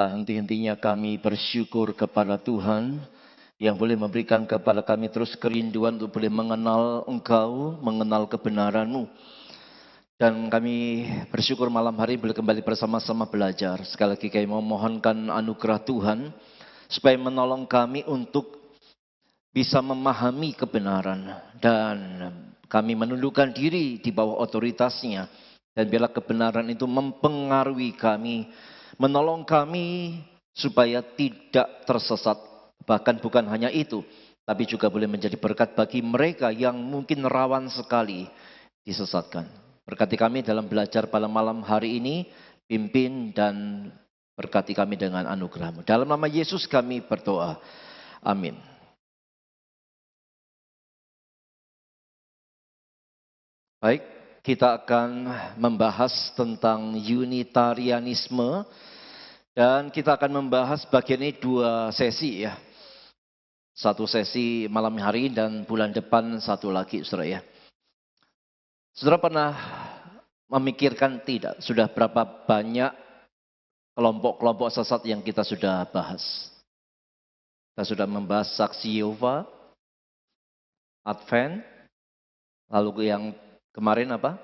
Tak henti-hentinya kami bersyukur kepada Tuhan yang boleh memberikan kepada kami terus kerinduan untuk boleh mengenal Engkau, mengenal kebenaran-Mu. Dan kami bersyukur malam hari boleh kembali bersama-sama belajar. Sekali lagi kami memohonkan anugerah Tuhan supaya menolong kami untuk bisa memahami kebenaran. Dan kami menundukkan diri di bawah otoritasnya. Dan biarlah kebenaran itu mempengaruhi kami, menolong kami supaya tidak tersesat. Bahkan bukan hanya itu, tapi juga boleh menjadi berkat bagi mereka yang mungkin rawan sekali disesatkan. Berkati kami dalam belajar pada malam hari ini, pimpin dan berkati kami dengan anugerah-Mu. Dalam nama Yesus kami berdoa. Amin. Baik, kita akan membahas tentang Unitarianisme. Dan kita akan membahas bagian ini 2 sesi ya. 1 sesi malam hari dan bulan depan 1 lagi, saudara ya. Saudara pernah memikirkan tidak, sudah berapa banyak kelompok-kelompok sesat yang kita sudah bahas? Kita sudah membahas Saksi Yehova, Advent, lalu yang kemarin apa?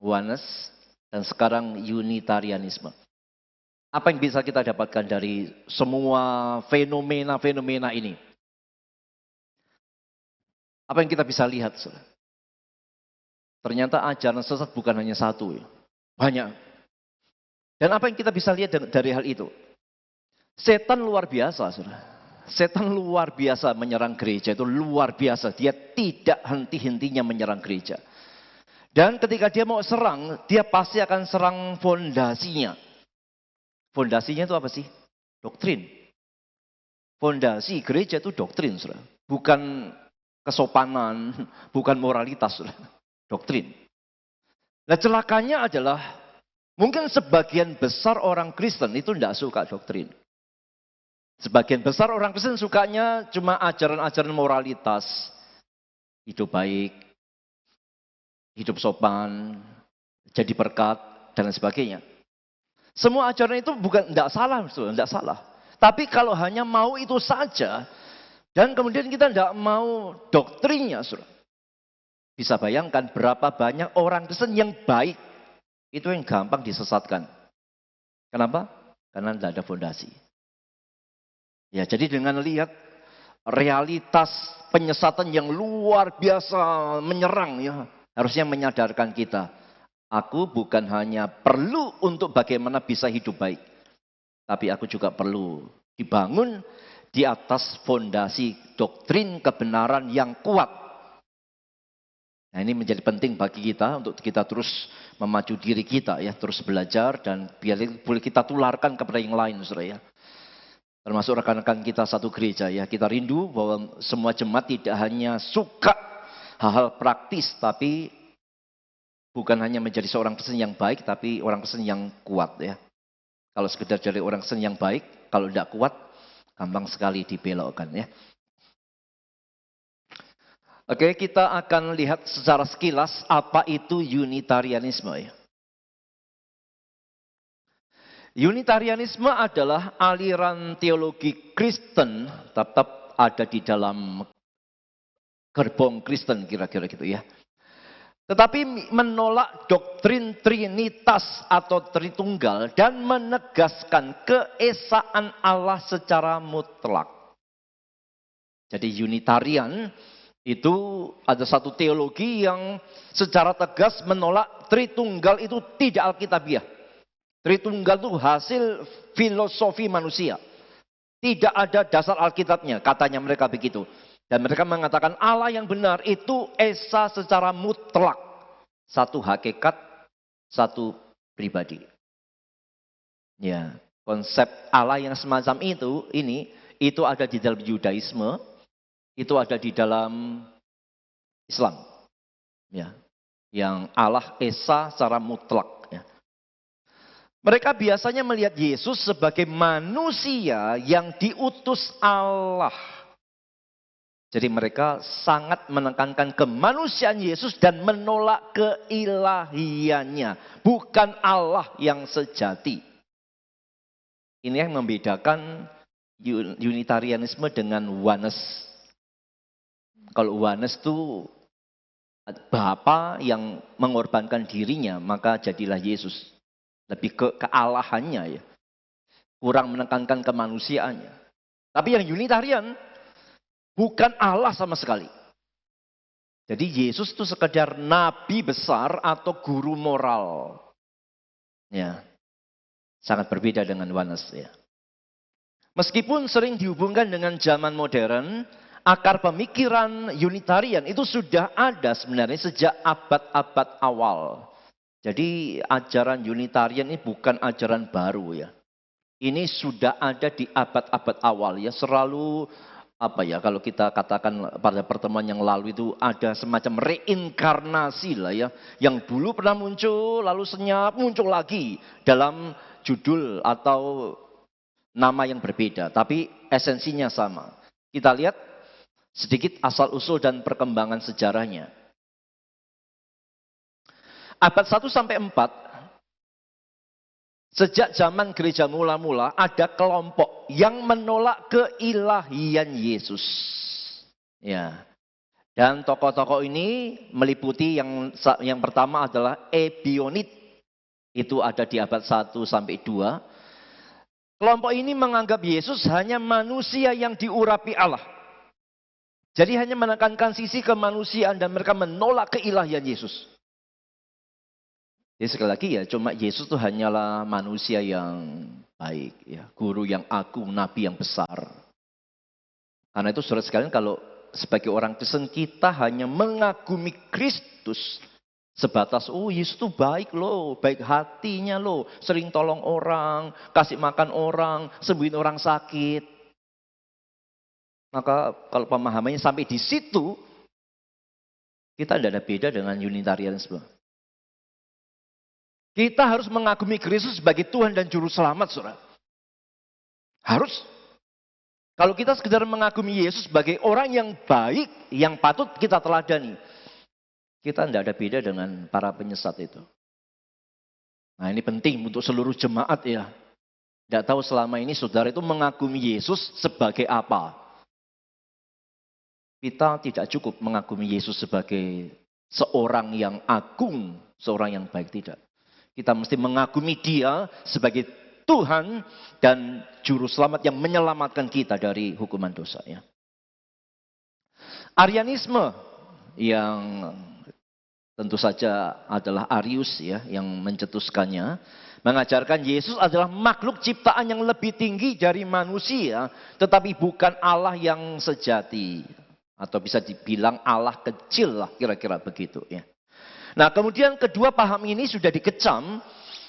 Oneness, dan sekarang Unitarianisme. Apa yang bisa kita dapatkan dari semua fenomena-fenomena ini? Apa yang kita bisa lihat? Ternyata ajaran sesat bukan hanya satu, ya. Banyak. Dan apa yang kita bisa lihat dari hal itu? Setan luar biasa, saudara. Setan luar biasa menyerang gereja, itu luar biasa. Dia tidak henti-hentinya menyerang gereja. Dan ketika dia mau serang, dia pasti akan serang fondasinya. Fondasinya itu apa sih? Doktrin. Fondasi gereja itu doktrin, saudara. Bukan kesopanan, bukan moralitas, saudara. Doktrin. Nah, celakanya adalah mungkin sebagian besar orang Kristen itu tidak suka doktrin. Sebagian besar orang Kristen sukanya cuma ajaran-ajaran moralitas. Hidup baik, hidup sopan, jadi berkat, dan sebagainya. Semua ajaran itu bukan tidak salah, tidak salah. Tapi kalau hanya mau itu saja, dan kemudian kita tidak mau doktrinnya, saudara. Bisa bayangkan berapa banyak orang Kristen yang baik, itu yang gampang disesatkan. Kenapa? Karena tidak ada fondasi. Ya, jadi dengan lihat realitas penyesatan yang luar biasa menyerang, ya, harusnya menyadarkan kita. Aku bukan hanya perlu untuk bagaimana bisa hidup baik, tapi aku juga perlu dibangun di atas fondasi doktrin kebenaran yang kuat. Nah, ini menjadi penting bagi kita untuk kita terus memacu diri kita ya, terus belajar dan biar boleh kita tularkan kepada yang lain, saudara ya. Termasuk rekan-rekan kita satu gereja ya, kita rindu bahwa semua jemaat tidak hanya suka hal-hal praktis, tapi bukan hanya menjadi seorang Kristen yang baik, tapi orang Kristen yang kuat ya. Kalau sekedar jadi orang Kristen yang baik, kalau tidak kuat, gampang sekali dibelokkan ya. Oke, kita akan lihat secara sekilas apa itu Unitarianisme ya. Unitarianisme adalah aliran teologi Kristen, tetap ada di dalam gerbong Kristen kira-kira gitu ya. Tetapi menolak doktrin Trinitas atau Tritunggal dan menegaskan keesaan Allah secara mutlak. Jadi Unitarian itu ada satu teologi yang secara tegas menolak Tritunggal itu tidak alkitabiah. Tritunggal itu hasil filosofi manusia. Tidak ada dasar Alkitabnya, katanya mereka begitu. Dan mereka mengatakan Allah yang benar itu esa secara mutlak. Satu hakikat, satu pribadi. Ya, konsep Allah yang semacam itu ada di dalam Yudaisme, itu ada di dalam Islam. Ya, yang Allah esa secara mutlak. Ya. Mereka biasanya melihat Yesus sebagai manusia yang diutus Allah. Jadi mereka sangat menekankan kemanusiaan Yesus dan menolak keilahiannya. Bukan Allah yang sejati. Ini yang membedakan Unitarianisme dengan Oneness. Kalau Oneness itu Bapa yang mengorbankan dirinya, maka jadilah Yesus. Lebih ke kealahannya ya. Kurang menekankan kemanusiaannya. Tapi yang Unitarian bukan Allah sama sekali. Jadi Yesus itu sekedar nabi besar atau guru moral. Ya. Sangat berbeda dengan Oneness ya. Meskipun sering dihubungkan dengan zaman modern, akar pemikiran Unitarian itu sudah ada sebenarnya sejak abad-abad awal. Jadi ajaran Unitarian ini bukan ajaran baru ya. Ini sudah ada di abad-abad awal ya. Selalu kalau kita katakan pada pertemuan yang lalu itu ada semacam reinkarnasi lah ya. Yang dulu pernah muncul lalu senyap muncul lagi dalam judul atau nama yang berbeda. Tapi esensinya sama. Kita lihat sedikit asal-usul dan perkembangan sejarahnya. Abad 1 sampai 4, sejak zaman gereja mula-mula ada kelompok yang menolak keilahian Yesus. Ya. Dan tokoh-tokoh ini meliputi yang pertama adalah Ebionit. Itu ada di abad 1 sampai 2. Kelompok ini menganggap Yesus hanya manusia yang diurapi Allah. Jadi hanya menekankan sisi kemanusiaan dan mereka menolak keilahian Yesus. Jadi sekali lagi ya, cuma Yesus itu hanyalah manusia yang baik, ya, guru yang agung, nabi yang besar. Karena itu saudara sekalian, kalau sebagai orang Kristen kita hanya mengagumi Kristus sebatas, oh Yesus itu baik loh, baik hatinya loh, sering tolong orang, kasih makan orang, sembuhin orang sakit. Maka kalau pemahamannya sampai di situ, kita tidak ada beda dengan Unitarianisme. Kita harus mengagumi Kristus sebagai Tuhan dan Juru Selamat, saudara. Harus. Kalau kita sekedar mengagumi Yesus sebagai orang yang baik, yang patut kita teladani, kita tidak ada beda dengan para penyesat itu. Nah ini penting untuk seluruh jemaat ya. Tidak tahu selama ini saudara itu mengagumi Yesus sebagai apa. Kita tidak cukup mengagumi Yesus sebagai seorang yang agung, seorang yang baik, tidak. Kita mesti mengagumi Dia sebagai Tuhan dan Juru Selamat yang menyelamatkan kita dari hukuman dosa. Ya. Arianisme yang tentu saja adalah Arius ya, yang mencetuskannya, mengajarkan Yesus adalah makhluk ciptaan yang lebih tinggi dari manusia, tetapi bukan Allah yang sejati. Atau bisa dibilang Allah kecil lah, kira-kira begitu ya. Nah kemudian kedua paham ini sudah dikecam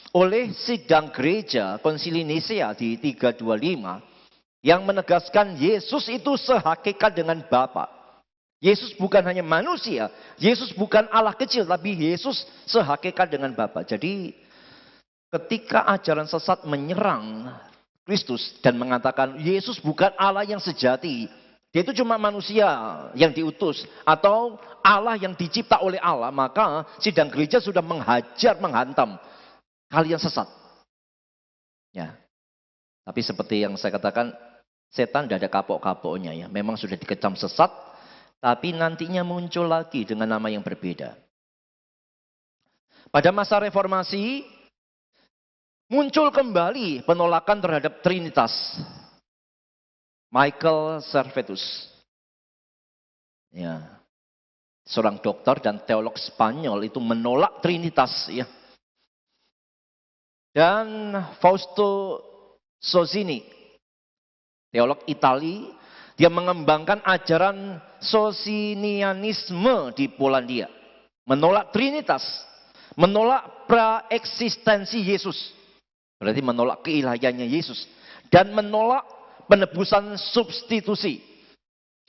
oleh sidang gereja Konsili Nisea di 325 yang menegaskan Yesus itu sehakikat dengan Bapa. Yesus bukan hanya manusia, Yesus bukan Allah kecil, tapi Yesus sehakikat dengan Bapa. Jadi ketika ajaran sesat menyerang Kristus dan mengatakan Yesus bukan Allah yang sejati, Dia itu cuma manusia yang diutus atau Allah yang dicipta oleh Allah, maka sidang gereja sudah menghajar, menghantam kalian sesat. Ya. Tapi seperti yang saya katakan, setan tidak ada kapok-kapoknya ya. Memang sudah dikecam sesat, tapi nantinya muncul lagi dengan nama yang berbeda. Pada masa reformasi, muncul kembali penolakan terhadap Trinitas. Michael Servetus, ya, seorang dokter dan teolog Spanyol itu menolak Trinitas, ya. Dan Fausto Sozzini, teolog Itali, dia mengembangkan ajaran Socinianisme di Polandia, menolak Trinitas, menolak praeksistensi Yesus, berarti menolak keilahiannya Yesus, dan menolak penebusan substitusi.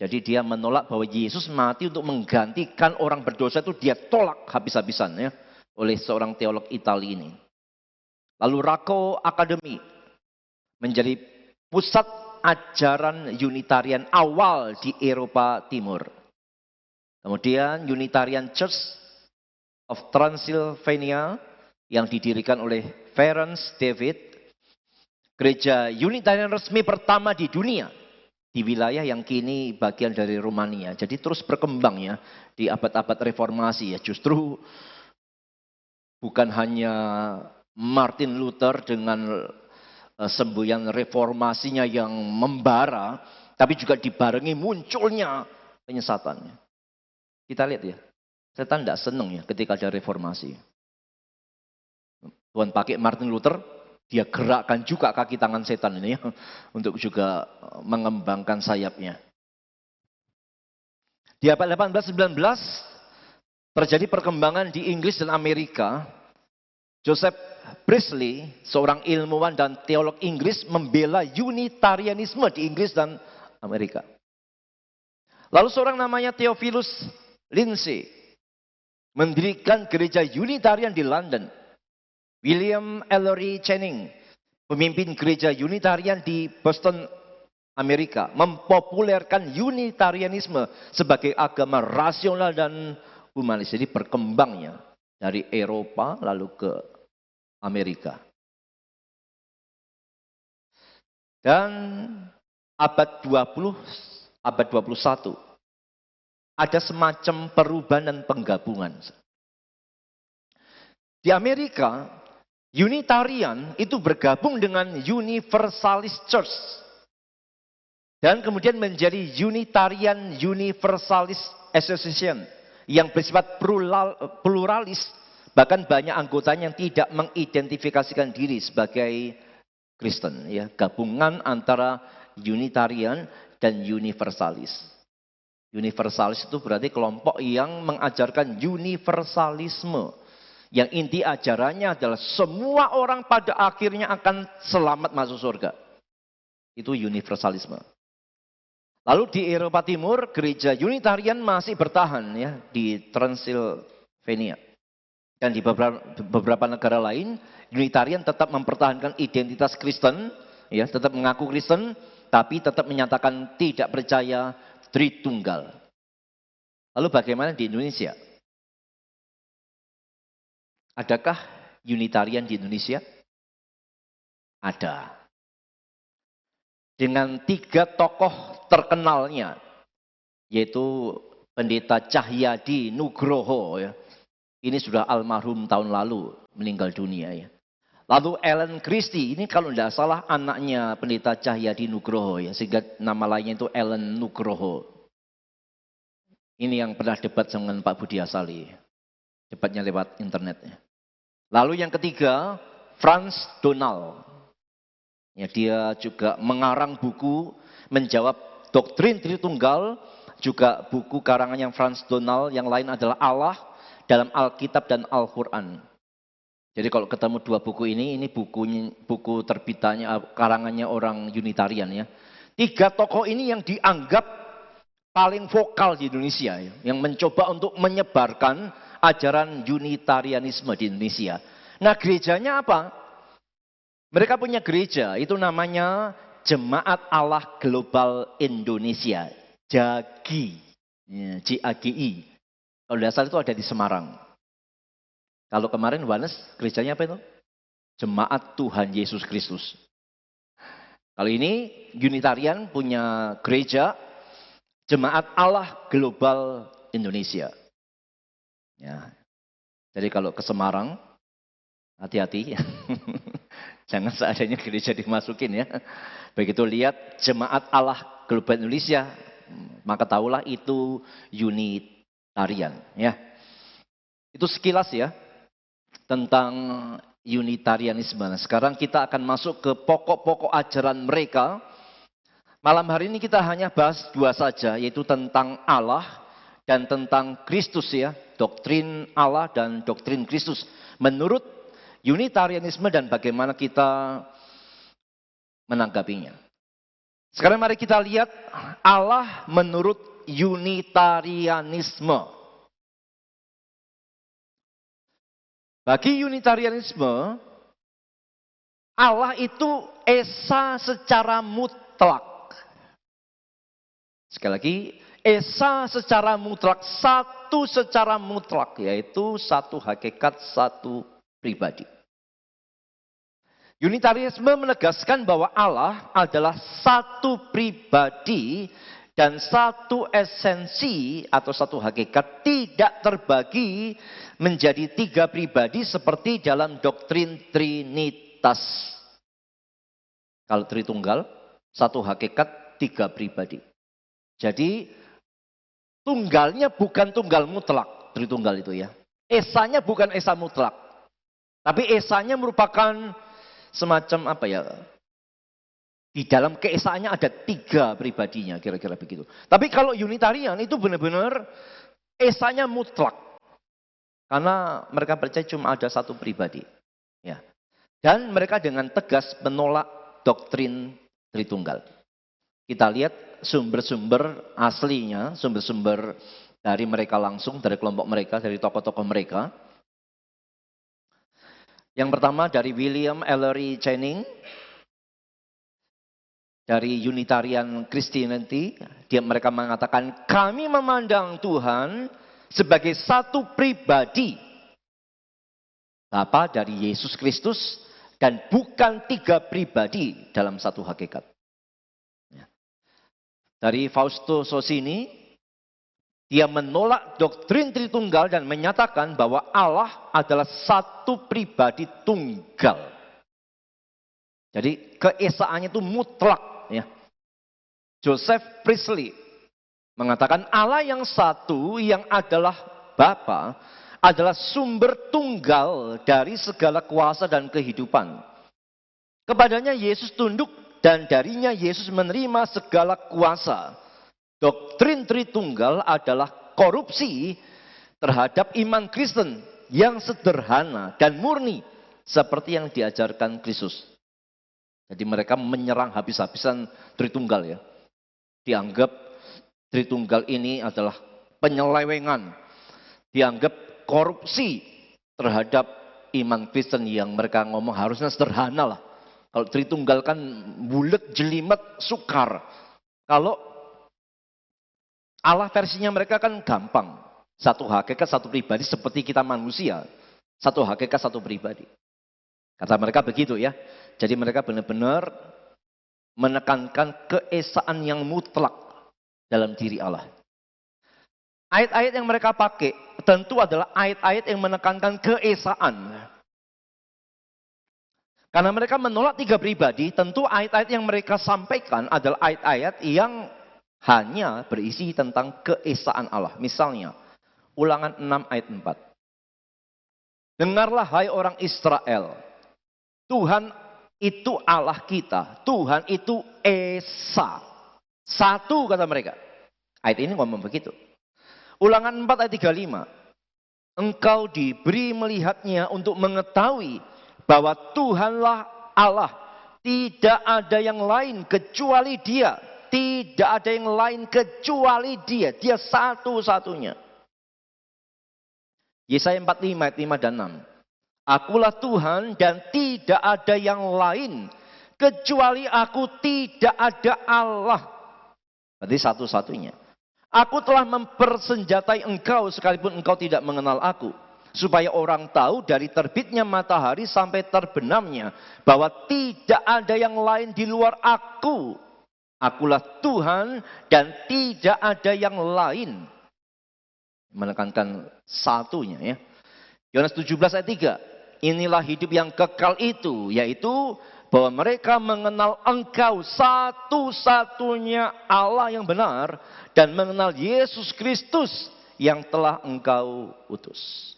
Jadi dia menolak bahwa Yesus mati untuk menggantikan orang berdosa, itu dia tolak habis-habisan ya oleh seorang teolog Italia ini. Lalu Racco Academy menjadi pusat ajaran Unitarian awal di Eropa Timur. Kemudian Unitarian Church of Transylvania yang didirikan oleh Ferenc David Gereja Unitarian resmi pertama di dunia. Di wilayah yang kini bagian dari Rumania. Jadi terus berkembang ya di abad-abad reformasi ya. Justru bukan hanya Martin Luther dengan semboyan reformasinya yang membara, tapi juga dibarengi munculnya penyesatannya. Kita lihat ya, setan tidak senang ya ketika ada reformasi. Tuhan pakai Martin Luther, dia gerakkan juga kaki tangan setan ini ya, untuk juga mengembangkan sayapnya. Di abad 18-19 terjadi perkembangan di Inggris dan Amerika. Joseph Priestley, seorang ilmuwan dan teolog Inggris, membela Unitarianisme di Inggris dan Amerika. Lalu seorang namanya Theophilus Lindsay mendirikan gereja Unitarian di London. William Ellery Channing, pemimpin gereja Unitarian di Boston, Amerika, mempopulerkan Unitarianisme sebagai agama rasional dan humanis. Jadi berkembangnya dari Eropa lalu ke Amerika. Dan abad 20, abad 21, ada semacam perubahan dan penggabungan. Di Amerika, Unitarian itu bergabung dengan Universalist Church. Dan kemudian menjadi Unitarian Universalist Association yang bersifat pluralis. Bahkan banyak anggotanya yang tidak mengidentifikasikan diri sebagai Kristen. Ya, gabungan antara Unitarian dan Universalis. Universalis itu berarti kelompok yang mengajarkan universalisme. Yang inti ajarannya adalah semua orang pada akhirnya akan selamat masuk surga. Itu universalisme. Lalu di Eropa Timur, gereja Unitarian masih bertahan ya di Transylvania. Dan di beberapa negara lain, Unitarian tetap mempertahankan identitas Kristen, ya, tetap mengaku Kristen, tapi tetap menyatakan tidak percaya Tritunggal. Lalu bagaimana di Indonesia? Adakah Unitarian di Indonesia? Ada. Dengan 3 tokoh terkenalnya, yaitu Pendeta Cahyadi Nugroho. Ya. Ini sudah almarhum tahun lalu, meninggal dunia. Ya. Lalu Ellen Christie, ini kalau tidak salah anaknya Pendeta Cahyadi Nugroho. Ya, sehingga nama lainnya itu Ellen Nugroho. Ini yang pernah debat dengan Pak Budi Asali. Debatnya lewat internet. Ya. Lalu yang ketiga, Frans Donal. Ya, dia juga mengarang buku menjawab doktrin Tritunggal, juga buku karangan yang Frans Donal, yang lain adalah Allah dalam Alkitab dan Al-Quran. Jadi kalau ketemu 2 buku ini buku terbitannya, karangannya orang Unitarian ya. 3 tokoh ini yang dianggap paling vokal di Indonesia, ya, yang mencoba untuk menyebarkan ajaran Unitarianisme di Indonesia. Nah gerejanya apa? Mereka punya gereja, itu namanya Jemaat Allah Global Indonesia, JAGI, ya, JAGI. Kalau tidak salah itu ada di Semarang. Kalau kemarin Wanes, gerejanya apa itu? Jemaat Tuhan Yesus Kristus. Kalau ini Unitarian punya gereja Jemaat Allah Global Indonesia. Ya. Jadi kalau ke Semarang, hati-hati. Jangan seadanya gereja dimasukin ya. Begitu lihat Jemaat Allah Global Indonesia, maka tahulah itu Unitarian. Ya. Itu sekilas ya tentang Unitarianisme. Nah, sekarang kita akan masuk ke pokok-pokok ajaran mereka. Malam hari ini kita hanya bahas 2 saja, yaitu tentang Allah dan tentang Kristus ya. Doktrin Allah dan doktrin Kristus. Menurut Unitarianisme dan bagaimana kita menanggapinya. Sekarang mari kita lihat Allah menurut Unitarianisme. Bagi Unitarianisme, Allah itu esa secara mutlak. Sekali lagi, esa secara mutlak, satu secara mutlak, yaitu satu hakikat, satu pribadi. Unitarianisme menegaskan bahwa Allah adalah satu pribadi dan satu esensi atau satu hakikat, tidak terbagi menjadi tiga pribadi seperti dalam doktrin Trinitas. Kalau Tritunggal, satu hakikat, tiga pribadi. Jadi tunggalnya bukan tunggal mutlak, Tritunggal itu ya. Esanya bukan esa mutlak. Tapi esanya merupakan semacam apa ya, di dalam keesaannya ada tiga pribadinya, kira-kira begitu. Tapi kalau Unitarian itu benar-benar esanya mutlak. Karena mereka percaya cuma ada satu pribadi. Ya. Dan mereka dengan tegas menolak doktrin Tritunggal. Kita lihat sumber-sumber aslinya, sumber-sumber dari mereka langsung, dari kelompok mereka, dari tokoh-tokoh mereka. Yang pertama dari William Ellery Channing, dari Unitarian Christianity, mereka mengatakan kami memandang Tuhan sebagai satu pribadi, Bapa dari Yesus Kristus, dan bukan tiga pribadi dalam satu hakikat. Dari Fausto Sozzini, dia menolak doktrin Tritunggal dan menyatakan bahwa Allah adalah satu pribadi tunggal. Jadi keesaannya itu mutlak. Ya. Joseph Priestley mengatakan Allah yang satu, yang adalah Bapa, adalah sumber tunggal dari segala kuasa dan kehidupan. Kepadanya Yesus tunduk dan darinya Yesus menerima segala kuasa. Doktrin Tritunggal adalah korupsi terhadap iman Kristen yang sederhana dan murni seperti yang diajarkan Kristus. Jadi mereka menyerang habis-habisan Tritunggal ya. Dianggap Tritunggal ini adalah penyelewengan. Dianggap korupsi terhadap iman Kristen yang mereka ngomong harusnya sederhana lah. Kalau Tritunggal kan bulet, jelimet, sukar. Kalau Allah versinya mereka kan gampang. Satu hakikat, satu pribadi seperti kita manusia. Satu hakikat, satu pribadi. Kata mereka begitu ya. Jadi mereka benar-benar menekankan keesaan yang mutlak dalam diri Allah. Ayat-ayat yang mereka pakai tentu adalah ayat-ayat yang menekankan keesaan. Karena mereka menolak tiga pribadi, tentu ayat-ayat yang mereka sampaikan adalah ayat-ayat yang hanya berisi tentang keesaan Allah. Misalnya, Ulangan 6 ayat 4. Dengarlah hai orang Israel, Tuhan itu Allah kita, Tuhan itu Esa. Satu kata mereka. Ayat ini ngomong begitu. Ulangan 4 ayat 35. Engkau diberi melihatnya untuk mengetahui bahwa Tuhanlah Allah. Tidak ada yang lain kecuali Dia. Tidak ada yang lain kecuali Dia. Dia satu-satunya. Yesaya 45 ayat 5 dan 6. Akulah Tuhan dan tidak ada yang lain. Kecuali aku tidak ada Allah. Berarti satu-satunya. Aku telah mempersenjatai engkau sekalipun engkau tidak mengenal aku. Supaya orang tahu dari terbitnya matahari sampai terbenamnya. Bahwa tidak ada yang lain di luar aku. Akulah Tuhan dan tidak ada yang lain. Menekankan satunya ya. Yohanes 17 ayat 3. Inilah hidup yang kekal itu. Yaitu bahwa mereka mengenal engkau satu-satunya Allah yang benar. Dan mengenal Yesus Kristus yang telah engkau utus.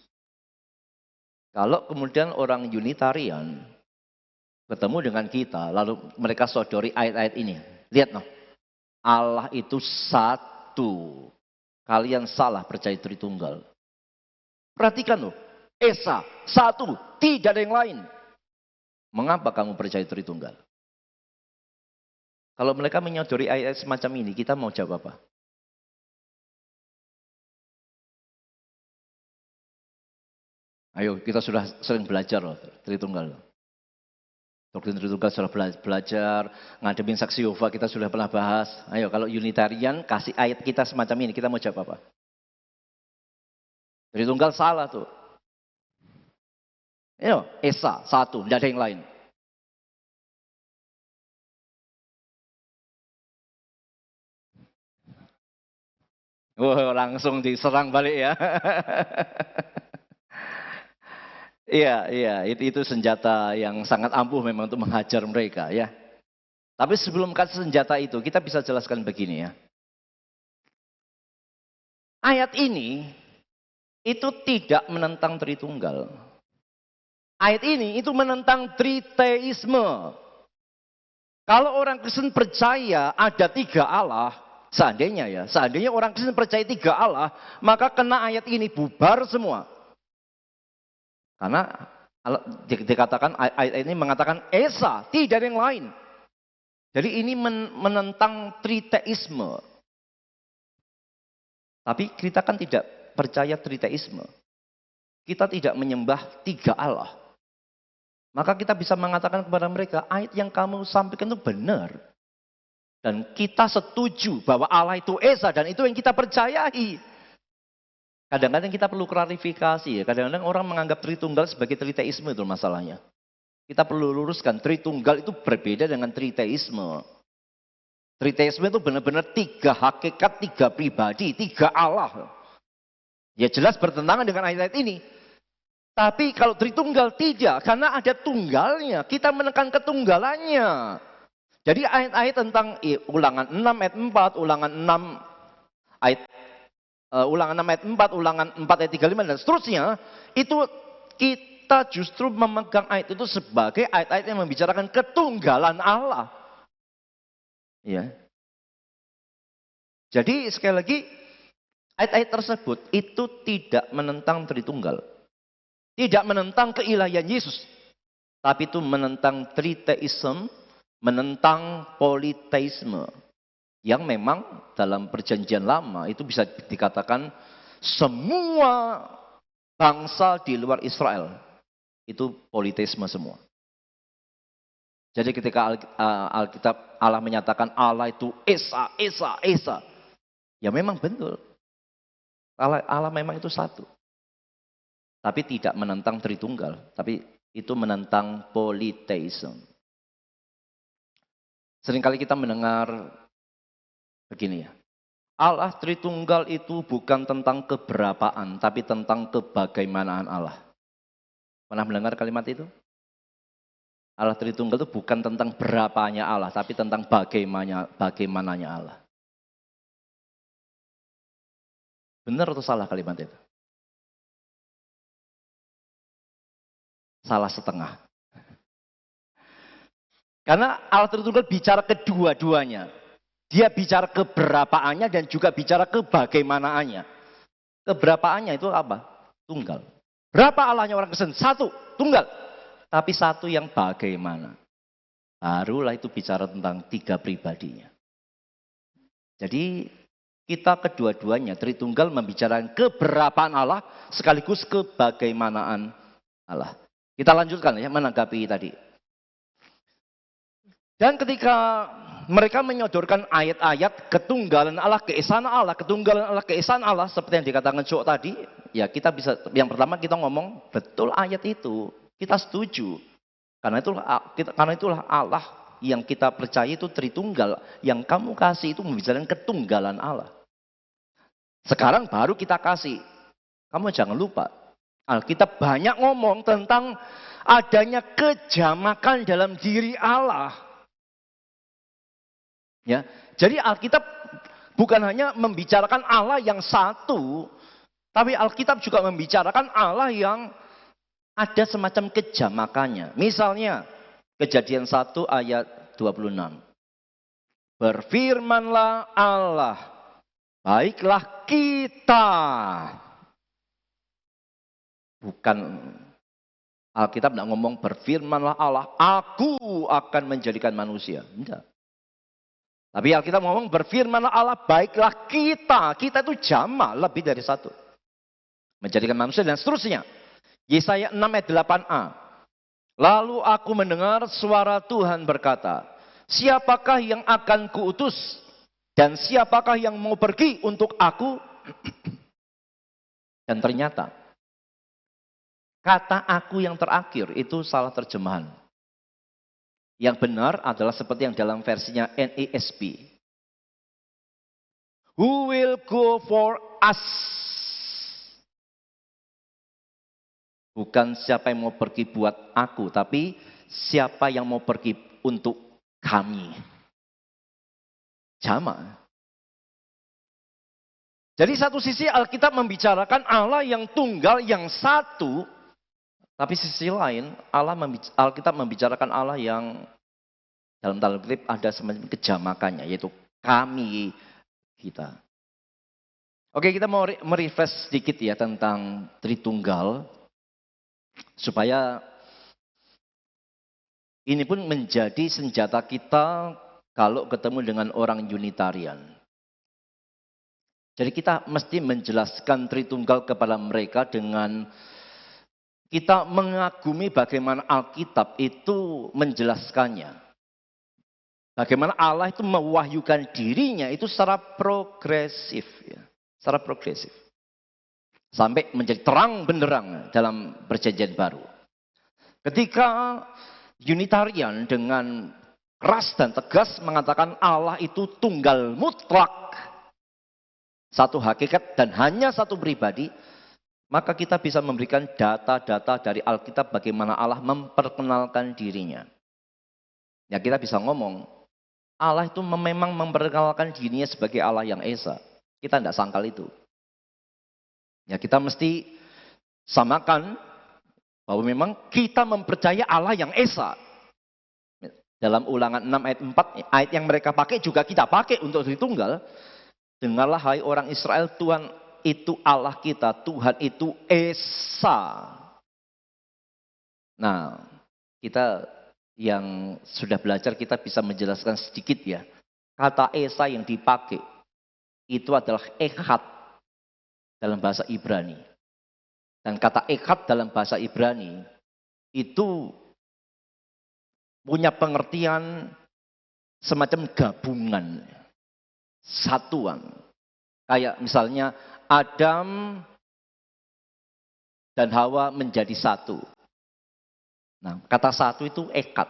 Kalau kemudian orang Unitarian ketemu dengan kita. Lalu mereka sodori ayat-ayat ini. Lihat noh. Allah itu satu. Kalian salah percaya Tritunggal. Perhatikan loh. Esa, satu, tidak ada yang lain. Mengapa kamu percaya Tritunggal? Kalau mereka menyodori ayat semacam ini, kita mau jawab apa? Ayo, kita sudah sering belajar loh, Tritunggal. Doktrin Tritunggal sudah belajar, ngadepin saksi Yehova kita sudah pernah bahas. Ayo, kalau Unitarian kasih ayat kita semacam ini, kita mau jawab apa? Tritunggal salah tuh. Ayo, Esa, satu, tidak ada yang lain. Wah, langsung diserang balik ya. Iya, iya, itu senjata yang sangat ampuh memang untuk menghajar mereka ya. Tapi sebelum kasih senjata itu, kita bisa jelaskan begini ya. Ayat ini itu tidak menentang Tritunggal. Ayat ini itu menentang triteisme. Kalau orang Kristen percaya ada 3 Allah, seandainya orang Kristen percaya 3 Allah, maka kena ayat ini bubar semua. Karena dikatakan ayat ini mengatakan Esa, tidak ada yang lain. Jadi ini menentang triteisme. Tapi kita kan tidak percaya triteisme. Kita tidak menyembah 3 Allah. Maka kita bisa mengatakan kepada mereka, ayat yang kamu sampaikan itu benar. Dan kita setuju bahwa Allah itu Esa dan itu yang kita percayai. Kadang-kadang kita perlu klarifikasi ya. Kadang-kadang orang menganggap Tritunggal sebagai triteisme itu masalahnya. Kita perlu luruskan, Tritunggal itu berbeda dengan triteisme. Triteisme itu benar-benar 3 hakikat, 3 pribadi, 3 Allah. Ya jelas bertentangan dengan ayat-ayat ini. Tapi kalau Tritunggal tidak, karena ada tunggalnya, kita menekan ketunggalannya. Jadi ayat-ayat tentang ulangan 6 ayat 4, ulangan 6 ayat ulangan 6 ayat 4, ulangan 4 ayat 35 dan seterusnya, itu kita justru memegang ayat itu sebagai ayat-ayat yang membicarakan ketunggalan Allah. Ya. Jadi sekali lagi ayat-ayat tersebut itu tidak menentang Tritunggal. Tidak menentang keilahian Yesus. Tapi itu menentang triteisme, menentang politeisme. Yang memang dalam perjanjian lama itu bisa dikatakan semua bangsa di luar Israel itu politeisme semua. Jadi ketika Alkitab Allah menyatakan Allah itu Esa, Esa, Esa. Ya memang betul. Allah memang itu satu. Tapi tidak menentang Tritunggal, tapi itu menentang politeisme. Seringkali kita mendengar begini ya, Allah Tritunggal itu bukan tentang keberapaan, tapi tentang kebagaimanaan Allah. Pernah mendengar kalimat itu? Allah Tritunggal itu bukan tentang berapanya Allah, tapi tentang bagaimananya Allah. Benar atau salah kalimat itu? Salah setengah. Karena Allah Tritunggal bicara kedua-duanya. Dia bicara keberapaannya dan juga bicara kebagaimanaannya. Keberapaannya itu apa? Tunggal. Berapa Allahnya orang Kristen? 1, tunggal. Tapi 1 yang bagaimana? Barulah itu bicara tentang 3 pribadinya. Jadi kita kedua-duanya Tritunggal membicarakan keberapaan Allah sekaligus kebagaimanaan Allah. Kita lanjutkan ya menanggapi tadi. Dan ketika mereka menyodorkan ayat-ayat ketunggalan Allah, keesaan Allah, ketunggalan Allah, keesaan Allah seperti yang dikatakan Cok tadi, ya kita bisa, yang pertama kita ngomong betul ayat itu, kita setuju. Karena itulah Allah yang kita percaya itu Tritunggal, yang kamu kasih itu membicarakan ketunggalan Allah. Sekarang baru kita kasih. Kamu jangan lupa, Alkitab banyak ngomong tentang adanya kejamakan dalam diri Allah. Ya, jadi Alkitab bukan hanya membicarakan Allah yang satu, tapi Alkitab juga membicarakan Allah yang ada semacam kejamakannya. Misalnya, Kejadian 1 ayat 26. Berfirmanlah Allah, baiklah kita. Bukan, Alkitab tidak ngomong berfirmanlah Allah, aku akan menjadikan manusia. Tidak. Tapi Alkitab ngomong berfirmanlah Allah, baiklah kita. Kita itu jamak, lebih dari 1. Menjadikan manusia dan seterusnya. Yesaya 6 ayat 8a. Lalu aku mendengar suara Tuhan berkata, siapakah yang akan kuutus? Dan siapakah yang mau pergi untuk aku? Dan ternyata, kata aku yang terakhir itu salah terjemahan. Yang benar adalah seperti yang dalam versinya NASB. Who will go for us? Bukan siapa yang mau pergi buat aku, tapi siapa yang mau pergi untuk kami. Jamaah. Jadi satu sisi Alkitab membicarakan Allah yang tunggal, yang satu. Tapi sisi lain Alkitab membicarakan Allah yang dalam tanda kutip ada semacam kejamakannya, yaitu kami, kita. Oke, kita mau merefresh sedikit ya tentang Tritunggal. Supaya ini pun menjadi senjata kita kalau ketemu dengan orang Unitarian. Jadi kita mesti menjelaskan Tritunggal kepada mereka dengan kita mengagumi bagaimana Alkitab itu menjelaskannya. Bagaimana Allah itu mewahyukan dirinya itu secara progresif. Ya. Secara progresif. Sampai menjadi terang benderang dalam perjanjian baru. Ketika Unitarian dengan keras dan tegas mengatakan Allah itu tunggal mutlak. Satu hakikat dan hanya satu pribadi. Maka kita bisa memberikan data-data dari Alkitab bagaimana Allah memperkenalkan dirinya. Ya kita bisa ngomong, Allah itu memang memperkenalkan dirinya sebagai Allah yang Esa. Kita tidak sangkal itu. Ya kita mesti samakan bahwa memang kita mempercaya Allah yang Esa. Dalam Ulangan 6 ayat 4, ayat yang mereka pakai juga kita pakai untuk Tritunggal. Dengarlah hai orang Israel, Tuhan itu Allah kita, Tuhan itu Esa. Nah, kita yang sudah belajar kita bisa menjelaskan sedikit ya. Kata Esa yang dipakai itu adalah Echad dalam bahasa Ibrani. Dan kata Echad dalam bahasa Ibrani itu punya pengertian semacam gabungan, satuan. Kayak misalnya Adam dan Hawa menjadi satu. Nah, kata satu itu Echad.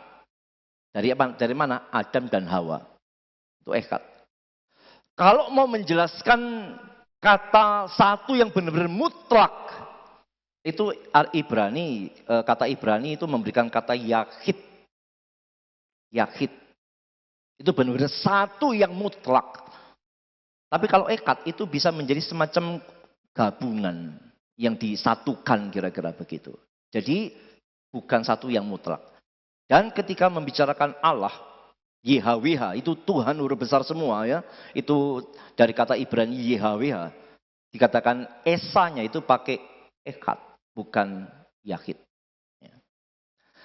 Dari mana? Adam dan Hawa. Itu Echad. Kalau mau menjelaskan kata satu yang benar-benar mutlak, itu Ibrani, kata Ibrani itu memberikan kata Yahid. Yahid. Itu benar-benar satu yang mutlak. Tapi kalau Echad itu bisa menjadi semacam gabungan yang disatukan kira-kira begitu. Jadi bukan satu yang mutlak. Dan ketika membicarakan Allah, YHWH itu Tuhan huruf besar semua ya. Itu dari kata Ibrani YHWH. Dikatakan esanya itu pakai Echad, bukan Yahid. Ya.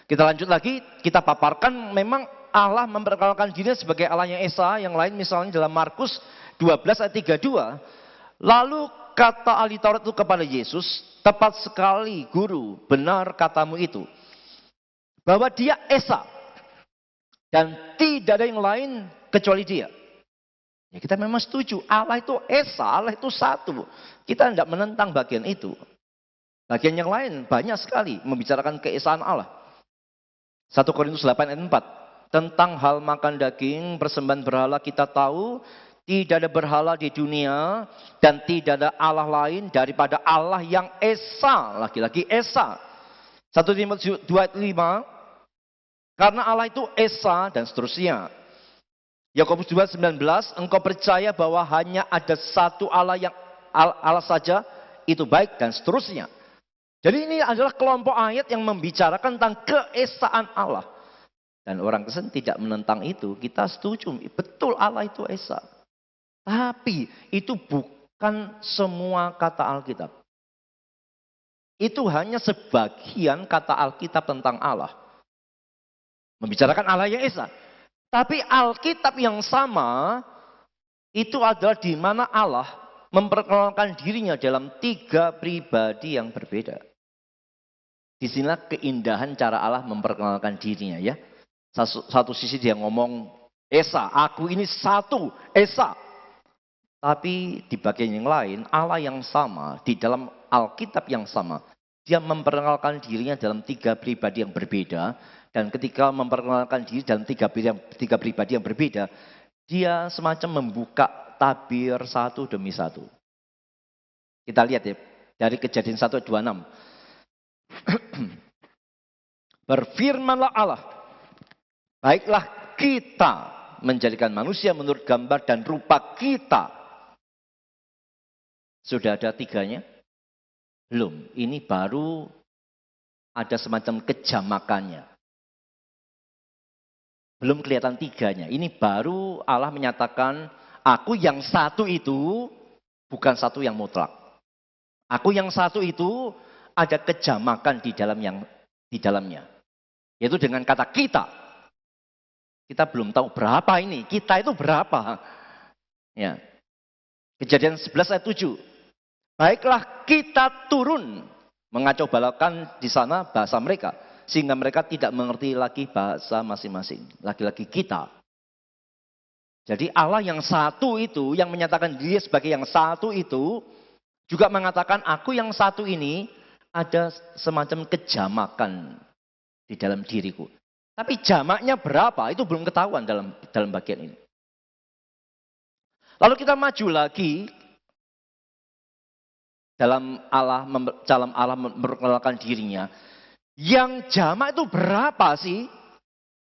Kita lanjut lagi, kita paparkan memang Allah memperkenalkan dirinya sebagai Allah yang Esa. Yang lain misalnya dalam Markus 12 ayat 32. Lalu kata ahli Taurat itu kepada Yesus, tepat sekali guru, benar katamu itu. Bahwa dia Esa. Dan tidak ada yang lain kecuali dia. Ya kita memang setuju, Allah itu Esa, Allah itu satu. Kita tidak menentang bagian itu. Bagian yang lain banyak sekali membicarakan keesaan Allah. 1 Korintus 8 ayat 4. Tentang hal makan daging, persembahan berhala kita tahu, tidak ada berhala di dunia dan tidak ada Allah lain daripada Allah yang Esa. Lagi-lagi Esa. 1 Timotius 2 ayat 5. Karena Allah itu Esa dan seterusnya. Yakobus 2:19, engkau percaya bahwa hanya ada satu Allah yang Allah saja, itu baik dan seterusnya. Jadi ini adalah kelompok ayat yang membicarakan tentang keesaan Allah. Dan orang Kristen tidak menentang itu, kita setuju, betul Allah itu Esa. Tapi itu bukan semua kata Alkitab. Itu hanya sebagian kata Alkitab tentang Allah. Membicarakan Allah yang Esa. Tapi Alkitab yang sama itu adalah di mana Allah memperkenalkan dirinya dalam 3 pribadi yang berbeda. Disinilah keindahan cara Allah memperkenalkan dirinya ya. Satu sisi dia ngomong Esa, aku ini satu, Esa. Tapi di bagian yang lain Allah yang sama di dalam Alkitab yang sama. Dia memperkenalkan dirinya dalam 3 pribadi yang berbeda. Dan ketika memperkenalkan diri dalam tiga pribadi yang berbeda, dia semacam membuka tabir satu demi satu. Kita lihat ya, dari Kejadian 1:26. Berfirmanlah Allah, baiklah kita menjadikan manusia menurut gambar dan rupa kita. Sudah ada tiganya? Belum, ini baru ada semacam kejamakannya. Belum kelihatan tiganya. Ini baru Allah menyatakan, aku yang satu itu bukan satu yang mutlak. Aku yang satu itu ada kejamakan di dalamnya. Yaitu dengan kata kita. Kita belum tahu berapa ini. Kita itu berapa? Ya. Kejadian 11 ayat 7. Baiklah kita turun. Mengacau balakan di sana bahasa mereka. Sehingga mereka tidak mengerti lagi bahasa masing-masing. Lagi-lagi kita. Jadi Allah yang satu itu, yang menyatakan dia sebagai yang satu itu, juga mengatakan aku yang satu ini ada semacam kejamakan di dalam diriku. Tapi jamaknya berapa itu belum ketahuan dalam bagian ini. Lalu kita maju lagi dalam Allah memperkenalkan dirinya. Yang jamak itu berapa sih?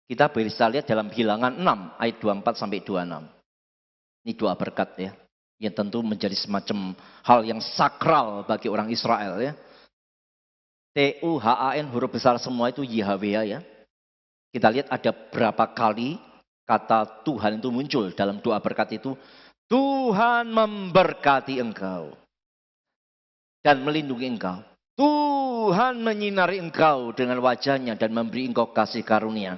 Kita bisa lihat dalam Bilangan 6 ayat 24 sampai 26. Ini doa berkat ya. Yang tentu menjadi semacam hal yang sakral bagi orang Israel ya. Tuhan huruf besar semua itu Yahweh ya. Kita lihat ada berapa kali kata Tuhan itu muncul dalam doa berkat itu. Tuhan memberkati engkau dan melindungi engkau. Tuhan menyinari engkau dengan wajahnya dan memberi engkau kasih karunia.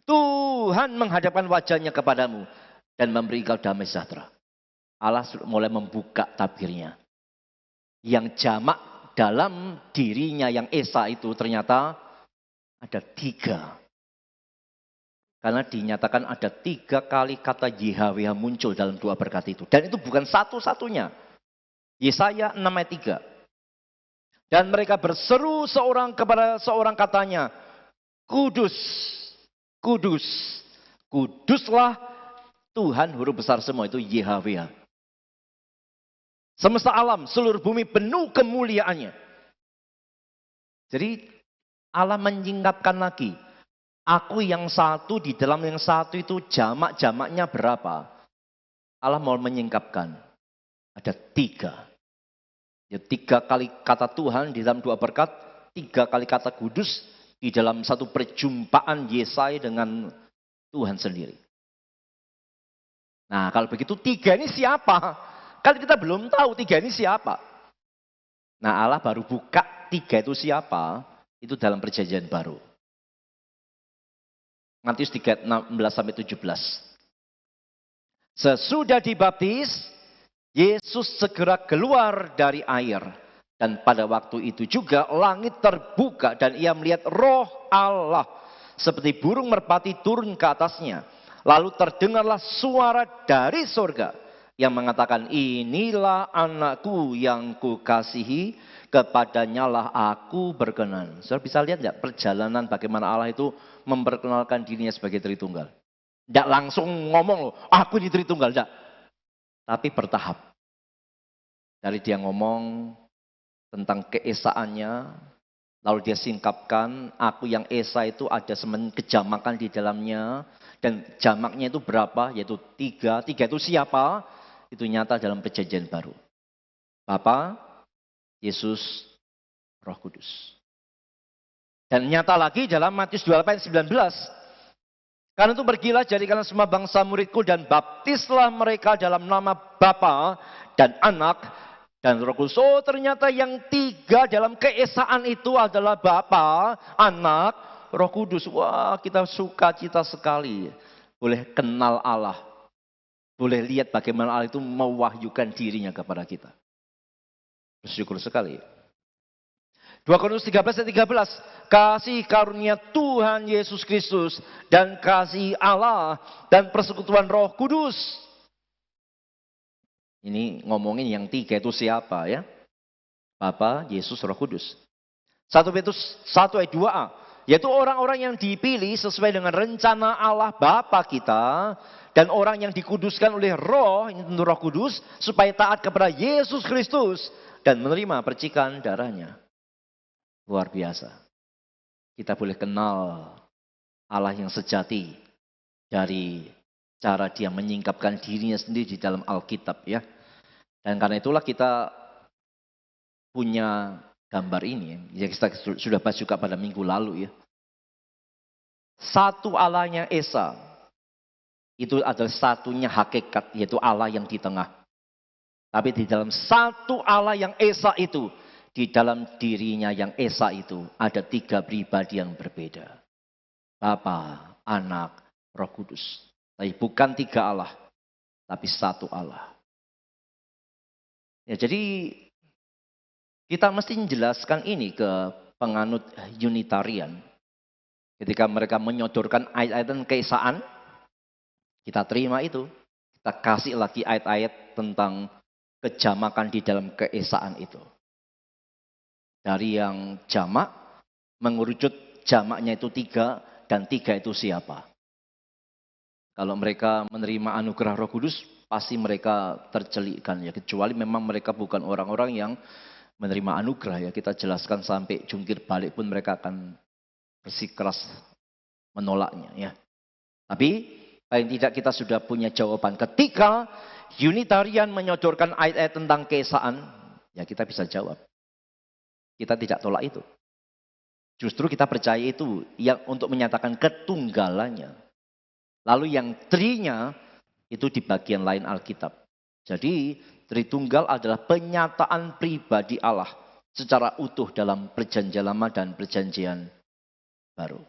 Tuhan menghadapkan wajahnya kepadamu dan memberi engkau damai sejahtera. Allah mulai membuka tabirnya. Yang jamak dalam dirinya yang Esa itu ternyata ada 3. Karena dinyatakan ada 3 kali kata Yahweh muncul dalam doa berkat itu. Dan itu bukan satu-satunya. Yesaya 6 ayat 3. Dan mereka berseru seorang kepada seorang katanya, Kudus, Kudus, Kuduslah Tuhan huruf besar semua itu Yahweh. Semesta alam, seluruh bumi penuh kemuliaannya. Jadi Allah menyingkapkan lagi. Aku yang satu di dalam yang satu itu jamak-jamaknya berapa? Allah mau menyingkapkan. Ada 3. Ya, 3 kali kata Tuhan di dalam doa berkat, 3 kali kata kudus di dalam satu perjumpaan Yesaya dengan Tuhan sendiri. Nah kalau begitu 3 ini siapa? Kan kita belum tahu 3 ini siapa. Nah Allah baru buka 3 itu siapa, itu dalam perjanjian baru. Matius 3, 16-17. Sesudah dibaptis, Yesus segera keluar dari air. Dan pada waktu itu juga langit terbuka dan ia melihat Roh Allah seperti burung merpati turun ke atasnya. Lalu terdengarlah suara dari surga yang mengatakan, inilah anakku yang kukasihi, kepadanya lah aku berkenan. Saudara bisa lihat enggak perjalanan bagaimana Allah itu memperkenalkan dirinya sebagai Tritunggal. Enggak langsung ngomong loh, aku ini Tritunggal, enggak. Tapi bertahap. Dari dia ngomong tentang keesaannya, lalu dia singkapkan, aku yang esa itu ada kejamakan di dalamnya, dan jamaknya itu berapa? Yaitu 3. 3 itu siapa? Itu nyata dalam perjanjian baru. Bapa, Yesus, Roh Kudus. Dan nyata lagi dalam Matius 28:19. Karena itu pergilah jadikanlah semua bangsa muridku dan baptislah mereka dalam nama Bapa dan Anak dan Roh Kudus. Oh ternyata yang 3 dalam keesaan itu adalah Bapa, Anak, Roh Kudus. Wah kita sukacita sekali. Boleh kenal Allah. Boleh lihat bagaimana Allah itu mewahyukan dirinya kepada kita. Bersyukur sekali. 2 Korintus 13 ayat 13. Kasih karunia Tuhan Yesus Kristus dan kasih Allah dan persekutuan Roh Kudus. Ini ngomongin yang 3 itu siapa ya? Bapa, Yesus, Roh Kudus. 1 Petrus 1 ayat 2a. Yaitu orang-orang yang dipilih sesuai dengan rencana Allah Bapa kita dan orang yang dikuduskan oleh Roh, ini tentu Roh Kudus, supaya taat kepada Yesus Kristus dan menerima percikan darahnya. Luar biasa. Kita boleh kenal Allah yang sejati dari cara dia menyingkapkan dirinya sendiri di dalam Alkitab ya. Dan karena itulah kita punya gambar ini yang kita sudah bahas juga pada minggu lalu ya. Satu Allahnya Esa itu adalah satunya hakikat, yaitu Allah yang di tengah. Tapi di dalam satu Allah yang Esa itu, di dalam dirinya yang Esa itu ada 3 pribadi yang berbeda. Bapa, Anak, Roh Kudus. Tapi bukan 3 Allah, tapi satu Allah. Ya, jadi kita mesti menjelaskan ini ke penganut Unitarian. Ketika mereka menyodorkan ayat-ayat tentang keesaan, kita terima itu. Kita kasih lagi ayat-ayat tentang kejamakan di dalam keesaan itu. Dari yang jamak, mengerucut jamaknya itu 3, dan 3 itu siapa. Kalau mereka menerima anugerah Roh Kudus, pasti mereka tercelikkan ya. Kecuali memang mereka bukan orang-orang yang menerima anugerah ya. Kita jelaskan sampai jungkir balik pun mereka akan bersikeras menolaknya ya. Tapi paling tidak kita sudah punya jawaban. Ketika Unitarian menyodorkan ayat-ayat tentang keesaan, ya kita bisa jawab. Kita tidak tolak itu. Justru kita percaya itu yang untuk menyatakan ketunggalannya. Lalu yang trinya itu di bagian lain Alkitab. Jadi Tritunggal adalah penyataan pribadi Allah secara utuh dalam Perjanjian Lama dan Perjanjian Baru.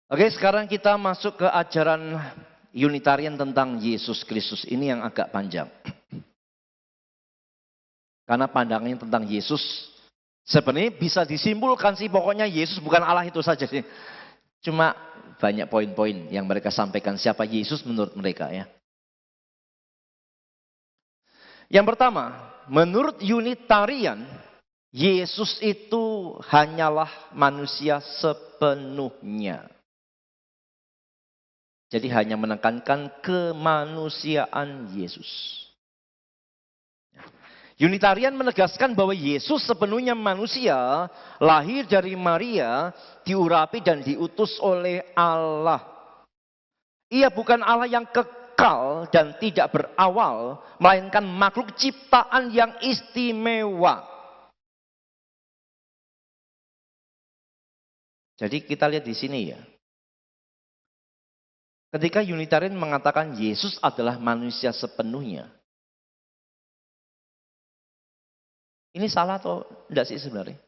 Oke, sekarang kita masuk ke ajaran Unitarian tentang Yesus Kristus. Ini yang agak panjang. Karena pandangannya tentang Yesus sebenarnya bisa disimpulkan sih, pokoknya Yesus bukan Allah itu saja sih. Cuma banyak poin-poin yang mereka sampaikan siapa Yesus menurut mereka ya. Yang pertama, menurut Unitarian, Yesus itu hanyalah manusia sepenuhnya. Jadi hanya menekankan kemanusiaan Yesus. Unitarian menegaskan bahwa Yesus sepenuhnya manusia, lahir dari Maria, diurapi dan diutus oleh Allah. Ia bukan Allah yang kekal dan tidak berawal, melainkan makhluk ciptaan yang istimewa. Jadi kita lihat di sini ya. Ketika Unitarian mengatakan Yesus adalah manusia sepenuhnya. Ini salah atau enggak sih sebenarnya?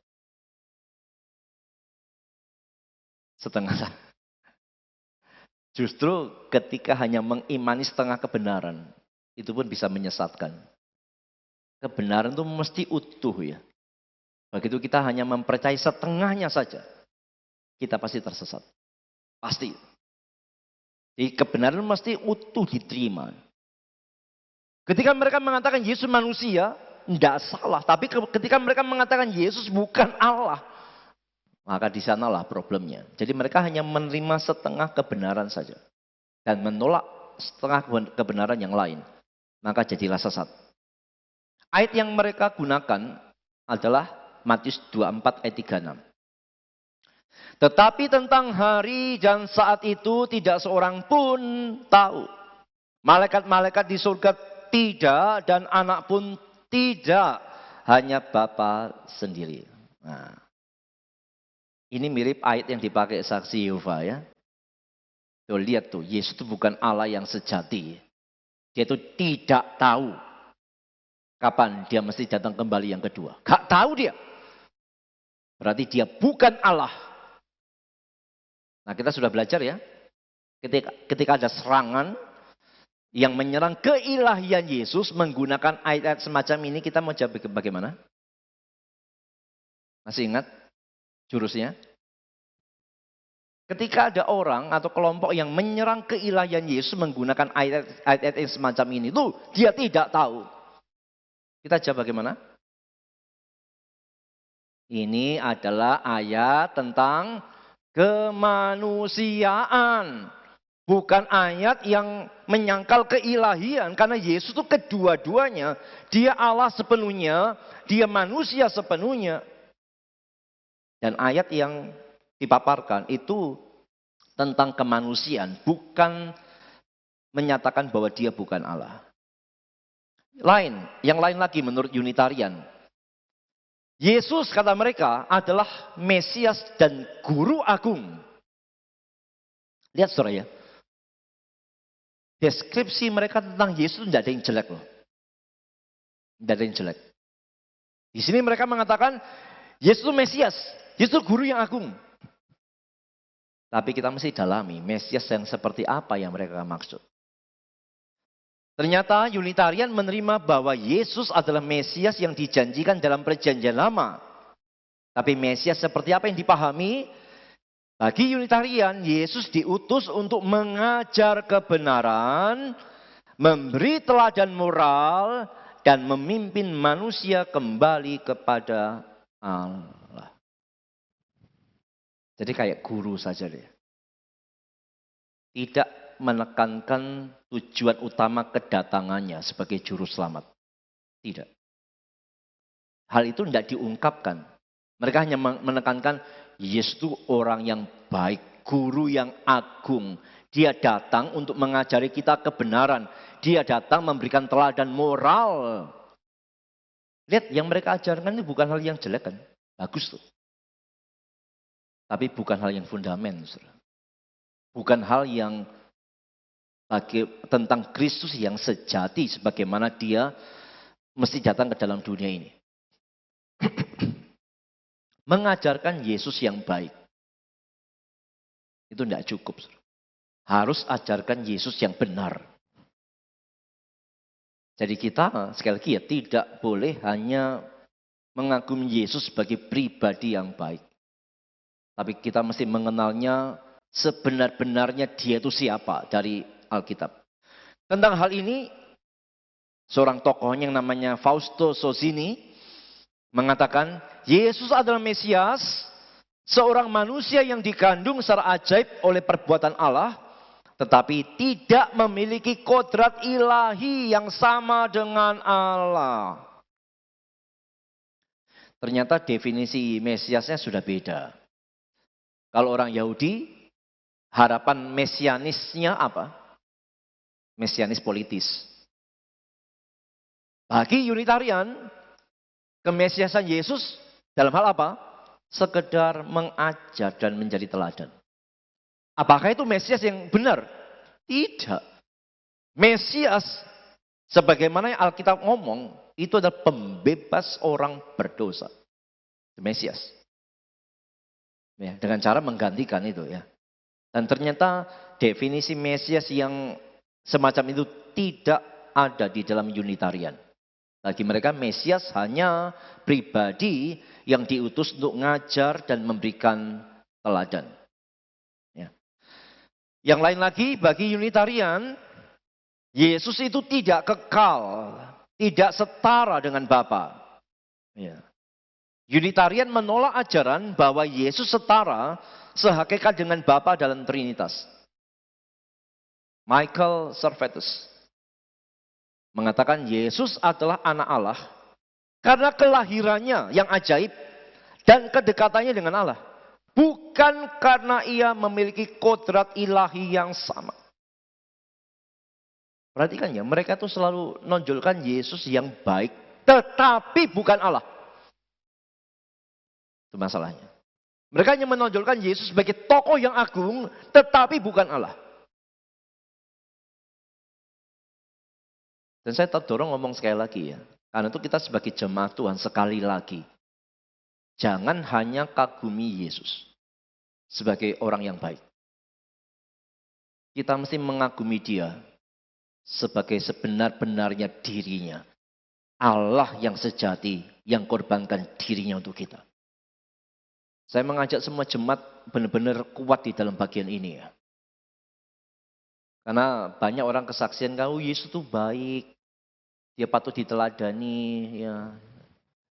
Setengah salah. Justru ketika hanya mengimani setengah kebenaran, itu pun bisa menyesatkan. Kebenaran itu mesti utuh ya. Begitu kita hanya mempercayai setengahnya saja, kita pasti tersesat. Pasti. Jadi kebenaran mesti utuh diterima. Ketika mereka mengatakan Yesus manusia, tidak salah. Tapi ketika mereka mengatakan Yesus bukan Allah, maka di sanalah problemnya. Jadi mereka hanya menerima setengah kebenaran saja. Dan menolak setengah kebenaran yang lain. Maka jadilah sesat. Ayat yang mereka gunakan adalah Matius 24 ayat 36. Tetapi tentang hari dan saat itu tidak seorang pun tahu. Malaikat-malaikat di surga tidak dan anak pun tidak. Hanya Bapa sendiri. Nah, ini mirip ayat yang dipakai saksi Yehova ya. Tuh lihat tuh, Yesus itu bukan Allah yang sejati. Dia itu tidak tahu kapan dia mesti datang kembali yang kedua. Gak tahu dia. Berarti dia bukan Allah. Nah kita sudah belajar ya, ketika ada serangan yang menyerang keilahian Yesus menggunakan ayat-ayat semacam ini, kita mau jawab bagaimana? Masih ingat jurusnya? Ketika ada orang atau kelompok yang menyerang keilahian Yesus menggunakan ayat-ayat yang semacam ini, tuh dia tidak tahu. Kita jawab bagaimana? Ini adalah ayat tentang kemanusiaan. Bukan ayat yang menyangkal keilahian, karena Yesus itu kedua-duanya. Dia Allah sepenuhnya, dia manusia sepenuhnya. Dan ayat yang dipaparkan itu tentang kemanusiaan, bukan menyatakan bahwa dia bukan Allah. Yang lain lagi menurut Unitarian. Yesus kata mereka adalah Mesias dan Guru Agung. Lihat saudara ya. Deskripsi mereka tentang Yesus tidak ada yang jelek loh. Tidak ada yang jelek. Di sini mereka mengatakan Yesus itu Mesias, Yesus itu Guru yang agung. Tapi kita mesti dalami Mesias yang seperti apa yang mereka maksud. Ternyata Unitarian menerima bahwa Yesus adalah Mesias yang dijanjikan dalam perjanjian lama. Tapi Mesias seperti apa yang dipahami? Bagi Unitarian, Yesus diutus untuk mengajar kebenaran, memberi teladan moral, dan memimpin manusia kembali kepada Allah. Jadi kayak guru saja dia. Tidak menekankan tujuan utama kedatangannya sebagai juru selamat. Tidak. Hal itu tidak diungkapkan. Mereka hanya menekankan Yesus itu orang yang baik, guru yang agung. Dia datang untuk mengajari kita kebenaran. Dia datang memberikan teladan moral. Lihat, yang mereka ajarkan itu bukan hal yang jelek kan? Bagus tuh. Tapi bukan hal yang fundament. Bukan hal yang tentang Kristus yang sejati sebagaimana dia mesti datang ke dalam dunia ini. Mengajarkan Yesus yang baik. Itu tidak cukup. Harus ajarkan Yesus yang benar. Jadi kita sekali lagi ya tidak boleh hanya mengagumi Yesus sebagai pribadi yang baik. Tapi kita mesti mengenalnya sebenar-benarnya dia itu siapa dari Alkitab. Tentang hal ini, seorang tokoh yang namanya Fausto Sozzini mengatakan, Yesus adalah Mesias, seorang manusia yang dikandung secara ajaib oleh perbuatan Allah, tetapi tidak memiliki kodrat ilahi yang sama dengan Allah. Ternyata definisi Mesiasnya sudah beda. Kalau orang Yahudi, harapan mesianisnya apa? Mesianis politis. Bagi Unitarian, kemesiasan Yesus dalam hal apa? Sekedar mengajar dan menjadi teladan. Apakah itu Mesias yang benar? Tidak. Mesias, sebagaimana yang Alkitab ngomong, itu adalah pembebas orang berdosa. Mesias. Ya, dengan cara menggantikan itu ya. Dan ternyata definisi Mesias yang semacam itu tidak ada di dalam Unitarian. Bagi mereka Mesias hanya pribadi yang diutus untuk ngajar dan memberikan teladan. Ya. Yang lain lagi bagi Unitarian, Yesus itu tidak kekal, tidak setara dengan Bapa. Ya. Unitarian menolak ajaran bahwa Yesus setara sehakikat dengan Bapa dalam Trinitas. Michael Servetus mengatakan Yesus adalah anak Allah karena kelahirannya yang ajaib dan kedekatannya dengan Allah. Bukan karena ia memiliki kodrat ilahi yang sama. Perhatikan ya, mereka tuh selalu nonjolkan Yesus yang baik, tetapi bukan Allah. Itu masalahnya. Mereka hanya menonjolkan Yesus sebagai tokoh yang agung, tetapi bukan Allah. Dan saya terdorong ngomong sekali lagi ya. Karena itu kita sebagai jemaat Tuhan sekali lagi. Jangan hanya kagumi Yesus sebagai orang yang baik. Kita mesti mengagumi dia sebagai sebenar-benarnya dirinya. Allah yang sejati yang korbankan dirinya untuk kita. Saya mengajak semua jemaat benar-benar kuat di dalam bagian ini ya. Karena banyak orang kesaksian, kalau Yesus itu baik. Dia patut diteladani, ya.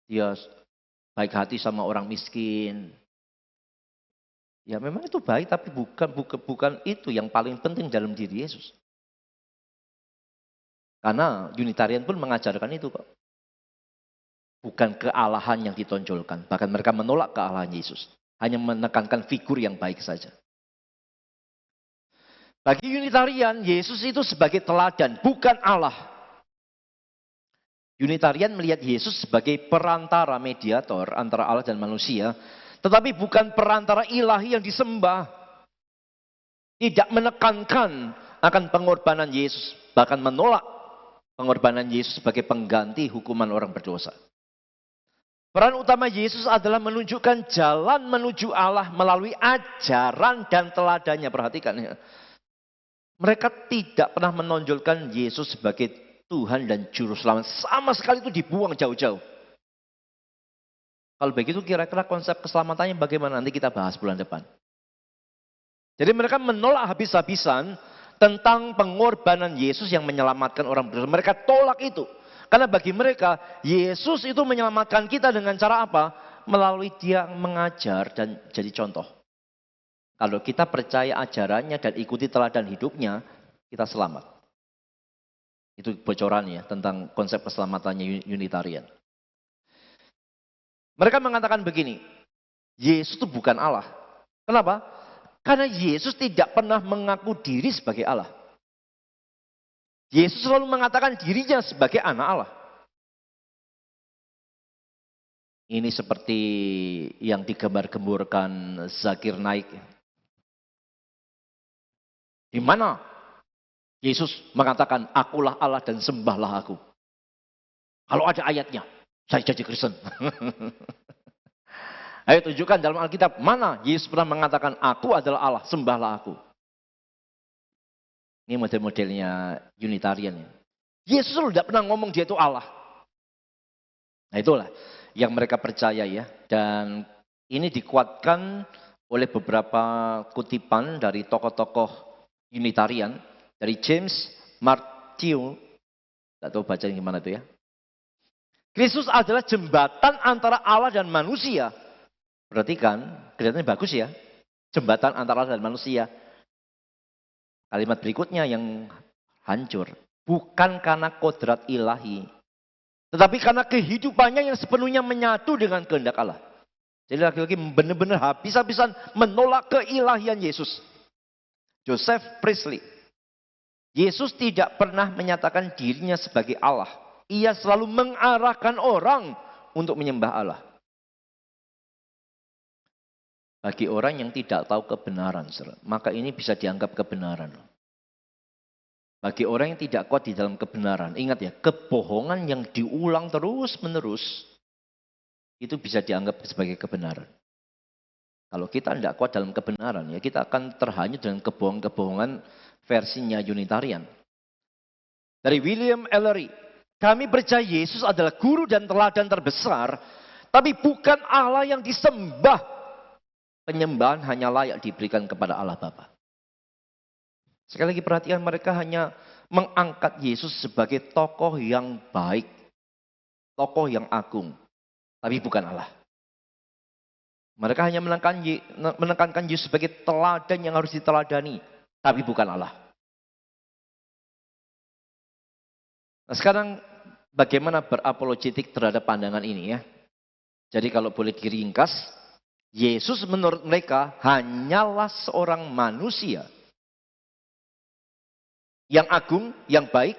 Dia baik hati sama orang miskin. Ya memang itu baik, tapi bukan itu yang paling penting dalam diri Yesus. Karena Unitarian pun mengajarkan itu kok. Bukan kealahan yang ditonjolkan. Bahkan mereka menolak kealahan Yesus. Hanya menekankan figur yang baik saja. Bagi Unitarian, Yesus itu sebagai teladan, bukan Allah. Unitarian melihat Yesus sebagai perantara mediator antara Allah dan manusia. Tetapi bukan perantara ilahi yang disembah. Tidak menekankan akan pengorbanan Yesus. Bahkan menolak pengorbanan Yesus sebagai pengganti hukuman orang berdosa. Peran utama Yesus adalah menunjukkan jalan menuju Allah melalui ajaran dan teladannya. Perhatikan ya. Mereka tidak pernah menonjolkan Yesus sebagai Tuhan dan Juru Selamat. Sama sekali itu dibuang jauh-jauh. Kalau begitu kira-kira konsep keselamatannya bagaimana? Nanti kita bahas bulan depan. Jadi mereka menolak habis-habisan tentang pengorbanan Yesus yang menyelamatkan orang berdosa. Mereka tolak itu. Karena bagi mereka, Yesus itu menyelamatkan kita dengan cara apa? Melalui dia mengajar dan jadi contoh. Kalau kita percaya ajarannya dan ikuti teladan hidupnya, kita selamat. Itu bocorannya tentang konsep keselamatannya Unitarian. Mereka mengatakan begini, Yesus itu bukan Allah. Kenapa? Karena Yesus tidak pernah mengaku diri sebagai Allah. Yesus selalu mengatakan dirinya sebagai anak Allah. Ini seperti yang digembar-gemburkan Zakir Naik. Di mana Yesus mengatakan, akulah Allah dan sembahlah aku. Kalau ada ayatnya, saya jadi Kristen. Ayo tunjukkan dalam Alkitab, mana Yesus pernah mengatakan, aku adalah Allah, sembahlah aku. Ini model-modelnya Unitarian. Yesus tidak pernah ngomong dia itu Allah. Nah itulah yang mereka percaya ya. Dan ini dikuatkan oleh beberapa kutipan dari tokoh-tokoh Unitarian. Dari James Martineau. Tidak tahu bacanya gimana itu ya. Kristus adalah jembatan antara Allah dan manusia. Perhatikan, kelihatannya bagus ya. Jembatan antara Allah dan manusia. Kalimat berikutnya yang hancur. Bukan karena kodrat ilahi. Tetapi karena kehidupannya yang sepenuhnya menyatu dengan kehendak Allah. Jadi lagi-lagi benar-benar habis-habisan menolak keilahian Yesus. Joseph Priestley. Yesus tidak pernah menyatakan dirinya sebagai Allah. Ia selalu mengarahkan orang untuk menyembah Allah. Bagi orang yang tidak tahu kebenaran, maka ini bisa dianggap kebenaran. Bagi orang yang tidak kuat di dalam kebenaran, ingat ya, kebohongan yang diulang terus-menerus, itu bisa dianggap sebagai kebenaran. Kalau kita tidak kuat dalam kebenaran, ya kita akan terhanyut dengan kebohongan-kebohongan versinya Unitarian. Dari William Ellery, kami percaya Yesus adalah guru dan teladan terbesar, tapi bukan Allah yang disembah. Penyembahan hanya layak diberikan kepada Allah Bapa. Sekali lagi perhatian, mereka hanya mengangkat Yesus sebagai tokoh yang baik, tokoh yang agung, tapi bukan Allah. Mereka hanya menekankan Yesus sebagai teladan yang harus diteladani, tapi bukan Allah. Nah sekarang bagaimana berapologetik terhadap pandangan ini ya? Jadi kalau boleh diringkas, Yesus menurut mereka hanyalah seorang manusia yang agung, yang baik,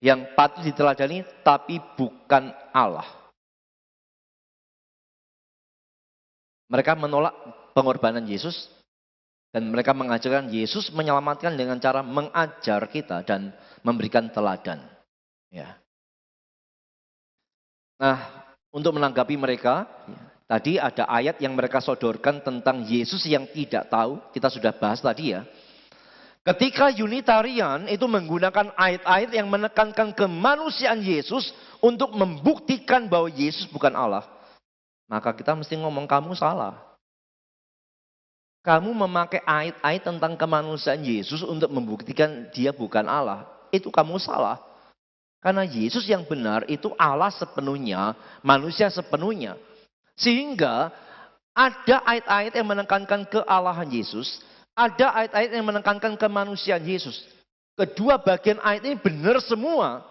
yang patut diteladani, tapi bukan Allah. Mereka menolak pengorbanan Yesus dan mereka mengajarkan Yesus menyelamatkan dengan cara mengajar kita dan memberikan teladan. Ya. Nah, untuk menanggapi mereka, tadi ada ayat yang mereka sodorkan tentang Yesus yang tidak tahu. Kita sudah bahas tadi ya. Ketika Unitarian itu menggunakan ayat-ayat yang menekankan kemanusiaan Yesus untuk membuktikan bahwa Yesus bukan Allah. Maka kita mesti ngomong kamu salah. Kamu memakai ayat-ayat tentang kemanusiaan Yesus untuk membuktikan dia bukan Allah. Itu kamu salah. Karena Yesus yang benar itu Allah sepenuhnya, manusia sepenuhnya. Sehingga Ada ayat-ayat yang menekankan kealahan Yesus, ada ayat-ayat yang menekankan kemanusiaan Yesus. Kedua bagian ayat ini benar semua.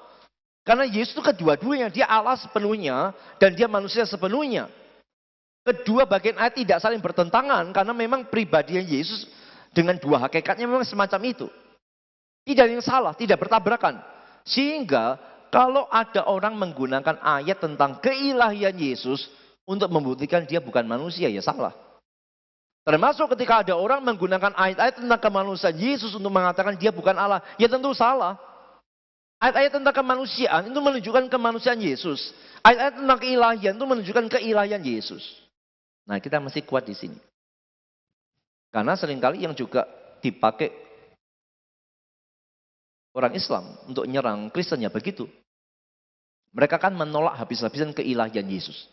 Karena Yesus itu kedua-duanya, dia Allah sepenuhnya dan dia manusia sepenuhnya. Kedua bagian ayat tidak saling bertentangan karena memang pribadinya Yesus dengan dua hakikatnya memang semacam itu. Tidak ada yang salah, tidak bertabrakan. Sehingga kalau ada orang menggunakan ayat tentang keilahian Yesus untuk membuktikan dia bukan manusia, ya salah. Termasuk ketika ada orang menggunakan ayat-ayat tentang kemanusiaan Yesus untuk mengatakan dia bukan Allah, ya tentu salah. Ayat-ayat tentang kemanusiaan itu menunjukkan kemanusiaan Yesus. Ayat-ayat tentang keilahian itu menunjukkan keilahian Yesus. Nah, kita mesti kuat di sini. Karena seringkali yang juga dipakai orang Islam untuk menyerang Kristen ya begitu. Mereka kan menolak habis-habisan keilahian Yesus.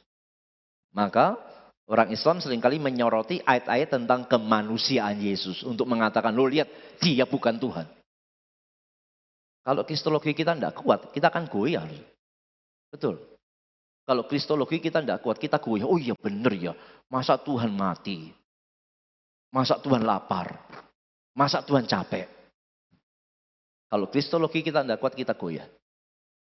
Maka orang Islam seringkali menyoroti ayat-ayat tentang kemanusiaan Yesus untuk mengatakan, lo lihat dia bukan Tuhan. Kalau kristologi kita tidak kuat, kita akan goyah. Betul. Kalau kristologi kita tidak kuat, kita goyah. Oh iya benar ya, masa Tuhan mati? Masa Tuhan lapar? Masa Tuhan capek? Kalau kristologi kita tidak kuat, kita goyah.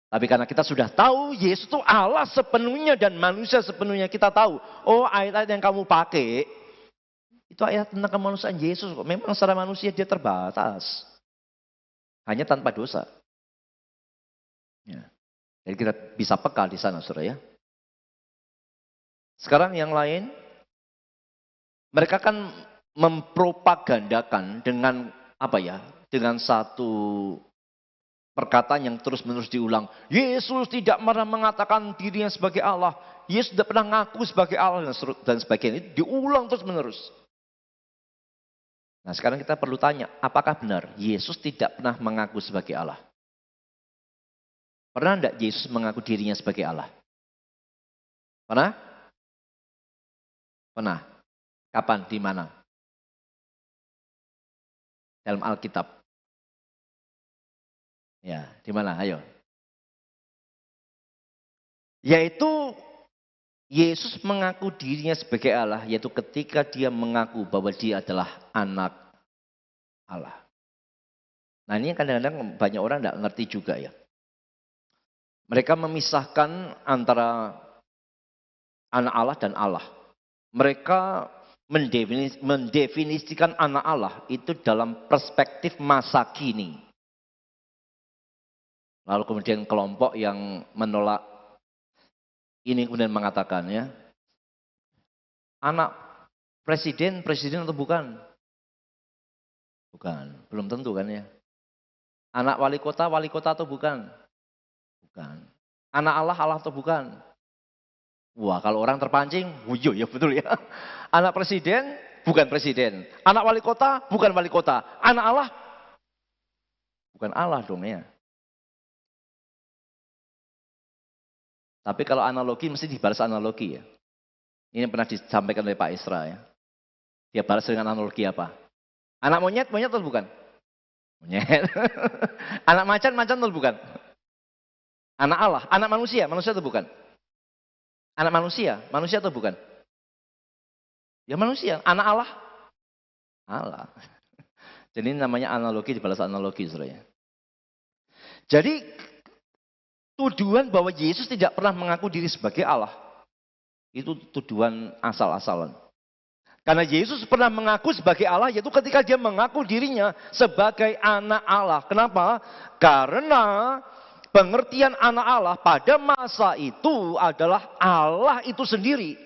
Tapi karena kita sudah tahu Yesus itu Allah sepenuhnya dan manusia sepenuhnya, kita tahu, oh ayat-ayat yang kamu pakai, itu ayat tentang kemanusiaan Yesus. Memang secara manusia dia terbatas. Hanya tanpa dosa. Ya. Jadi kita bisa peka di sana, saudara ya. Sekarang yang lain, mereka kan mempropagandakan dengan apa ya? Dengan satu perkataan yang terus-menerus diulang. Yesus tidak pernah mengatakan dirinya sebagai Allah. Yesus tidak pernah ngaku sebagai Allah dan sebagainya. Itu diulang terus-menerus. Nah sekarang kita perlu tanya, apakah benar Yesus tidak pernah mengaku sebagai Allah? Pernah tidak Yesus mengaku dirinya sebagai Allah? Pernah? Pernah. Kapan? Di mana? Dalam Alkitab. Ya, di mana? Ayo. Yaitu Yesus mengaku dirinya sebagai Allah, yaitu ketika dia mengaku bahwa dia adalah anak Allah. Nah ini kadang-kadang banyak orang tidak ngerti juga ya. Mereka memisahkan antara anak Allah dan Allah. Mereka mendefinisikan anak Allah itu dalam perspektif masa kini. Lalu kemudian kelompok yang menolak ini kemudian mengatakan ya, anak presiden atau bukan? Bukan, belum tentu kan ya. Anak wali kota atau bukan? Bukan. Anak Allah atau bukan? Wah kalau orang terpancing, wuyo ya betul ya. Anak presiden, bukan presiden. Anak wali kota, bukan wali kota. Anak Allah, bukan Allah dong ya. Tapi kalau analogi mesti dibalas analogi ya. Ini pernah disampaikan oleh Pak Isra ya. Dia balas dengan analogi apa? Anak monyet atau bukan? Monyet. Anak macan atau bukan? Anak Allah, anak manusia atau bukan? Anak manusia atau bukan? Ya manusia, anak Allah? Allah. Jadi ini namanya analogi dibalas analogi saudara ya. Jadi tuduhan bahwa Yesus tidak pernah mengaku diri sebagai Allah, itu tuduhan asal-asalan. Karena Yesus pernah mengaku sebagai Allah, yaitu ketika dia mengaku dirinya sebagai anak Allah. Kenapa? Karena pengertian anak Allah pada masa itu adalah Allah itu sendiri.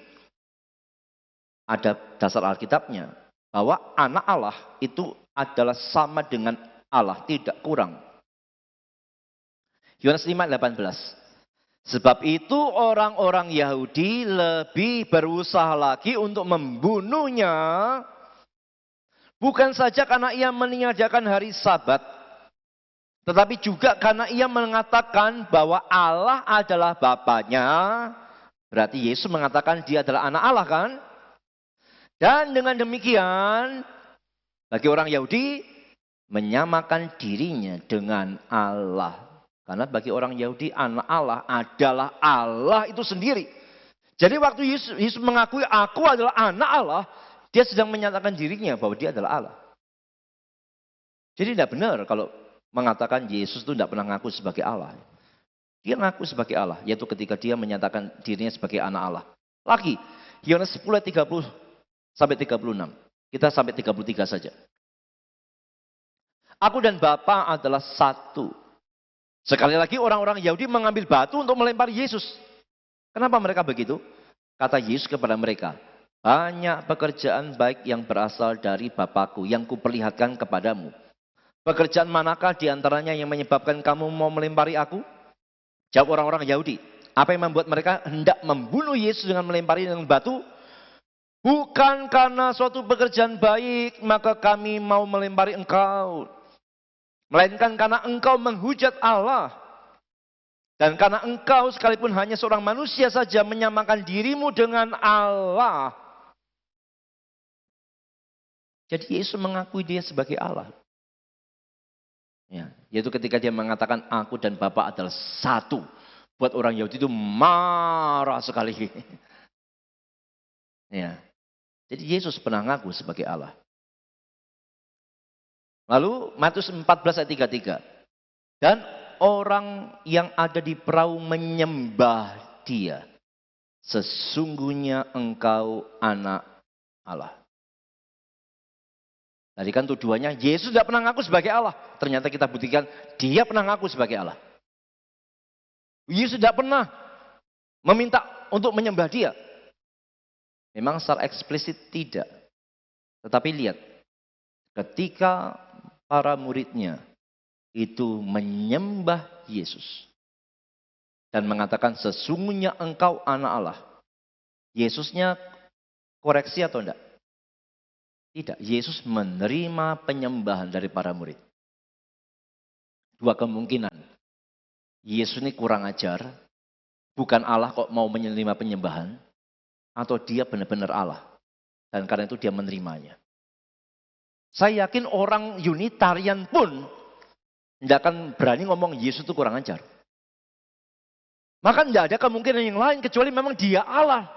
Ada dasar Alkitabnya, bahwa anak Allah itu adalah sama dengan Allah, tidak kurang. Yohanes 5:18. Sebab itu orang-orang Yahudi lebih berusaha lagi untuk membunuhnya. Bukan saja karena ia meniadakan hari Sabat, tetapi juga karena ia mengatakan bahwa Allah adalah Bapanya. Berarti Yesus mengatakan dia adalah anak Allah kan? Dan dengan demikian, bagi orang Yahudi, menyamakan dirinya dengan Allah. Karena bagi orang Yahudi anak Allah adalah Allah itu sendiri. Jadi waktu Yesus mengakui aku adalah anak Allah, dia sedang menyatakan dirinya bahwa dia adalah Allah. Jadi tidak benar kalau mengatakan Yesus itu tidak pernah ngaku sebagai Allah. Dia ngaku sebagai Allah, yaitu ketika dia menyatakan dirinya sebagai anak Allah. Lagi, Yohanes 10 ayat 30 sampai 36. Kita sampai 33 saja. Aku dan Bapa adalah satu. Sekali lagi orang-orang Yahudi mengambil batu untuk melempari Yesus. Kenapa mereka begitu? Kata Yesus kepada mereka, banyak pekerjaan baik yang berasal dari Bapakku yang kuperlihatkan kepadamu. Pekerjaan manakah diantaranya yang menyebabkan kamu mau melempari aku? Jawab orang-orang Yahudi. Apa yang membuat mereka hendak membunuh Yesus dengan melempari dengan batu? Bukan karena suatu pekerjaan baik maka kami mau melempari engkau. Melainkan karena engkau menghujat Allah. Dan karena engkau sekalipun hanya seorang manusia saja menyamakan dirimu dengan Allah. Jadi Yesus mengakui dia sebagai Allah. Ya, yaitu ketika dia mengatakan aku dan Bapa adalah satu. Buat orang Yahudi itu marah sekali. Ya. Jadi Yesus pernah ngaku sebagai Allah. Lalu Matius 14 ayat 33. Dan orang yang ada di perahu menyembah dia. Sesungguhnya engkau anak Allah. Tadi kan tuduhannya Yesus tidak pernah ngaku sebagai Allah. Ternyata kita buktikan dia pernah ngaku sebagai Allah. Yesus tidak pernah meminta untuk menyembah dia. Memang secara eksplisit tidak. Tetapi lihat. Ketika para muridnya itu menyembah Yesus. Dan mengatakan sesungguhnya engkau anak Allah. Yesusnya koreksi atau enggak? Tidak. Yesus menerima penyembahan dari para murid. Dua kemungkinan. Yesus ini kurang ajar. Bukan Allah kok mau menerima penyembahan. Atau dia benar-benar Allah. Dan karena itu dia menerimanya. Saya yakin orang Unitarian pun tidak akan berani ngomong Yesus itu kurang ajar. Maka tidak ada kemungkinan yang lain kecuali memang dia Allah.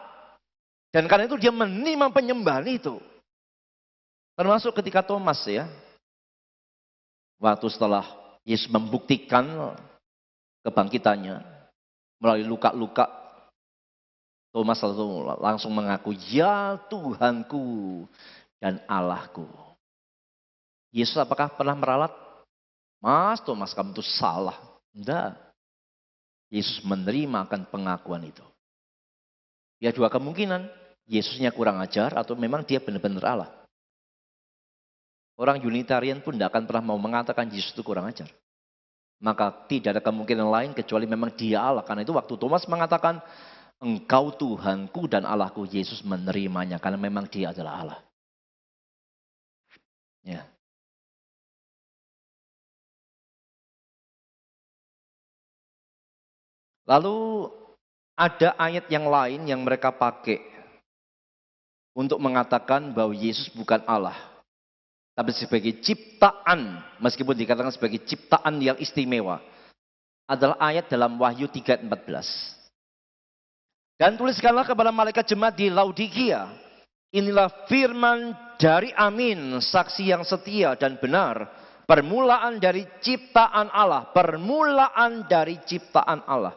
Dan karena itu dia menerima penyembahan itu. Termasuk ketika Thomas ya. Waktu setelah Yesus membuktikan kebangkitannya melalui luka-luka, Thomas langsung mengaku, ya Tuhanku dan Allahku. Yesus apakah pernah meralat? Mas Thomas, kamu itu salah. Tidak. Yesus menerima akan pengakuan itu. Ya dua kemungkinan. Yesusnya kurang ajar atau memang dia benar-benar Allah. Orang Unitarian pun tidak akan pernah mau mengatakan Yesus itu kurang ajar. Maka tidak ada kemungkinan lain kecuali memang dia Allah. Karena itu waktu Thomas mengatakan, engkau Tuhanku dan Allahku, Yesus menerimanya. Karena memang dia adalah Allah. Ya. Lalu ada ayat yang lain yang mereka pakai untuk mengatakan bahwa Yesus bukan Allah. Tapi sebagai ciptaan, meskipun dikatakan sebagai ciptaan yang istimewa. Adalah ayat dalam Wahyu 3:14. Dan tuliskanlah kepada malaikat jemaat di Laodikia. Inilah firman dari Amin, saksi yang setia dan benar. Permulaan dari ciptaan Allah. Permulaan dari ciptaan Allah.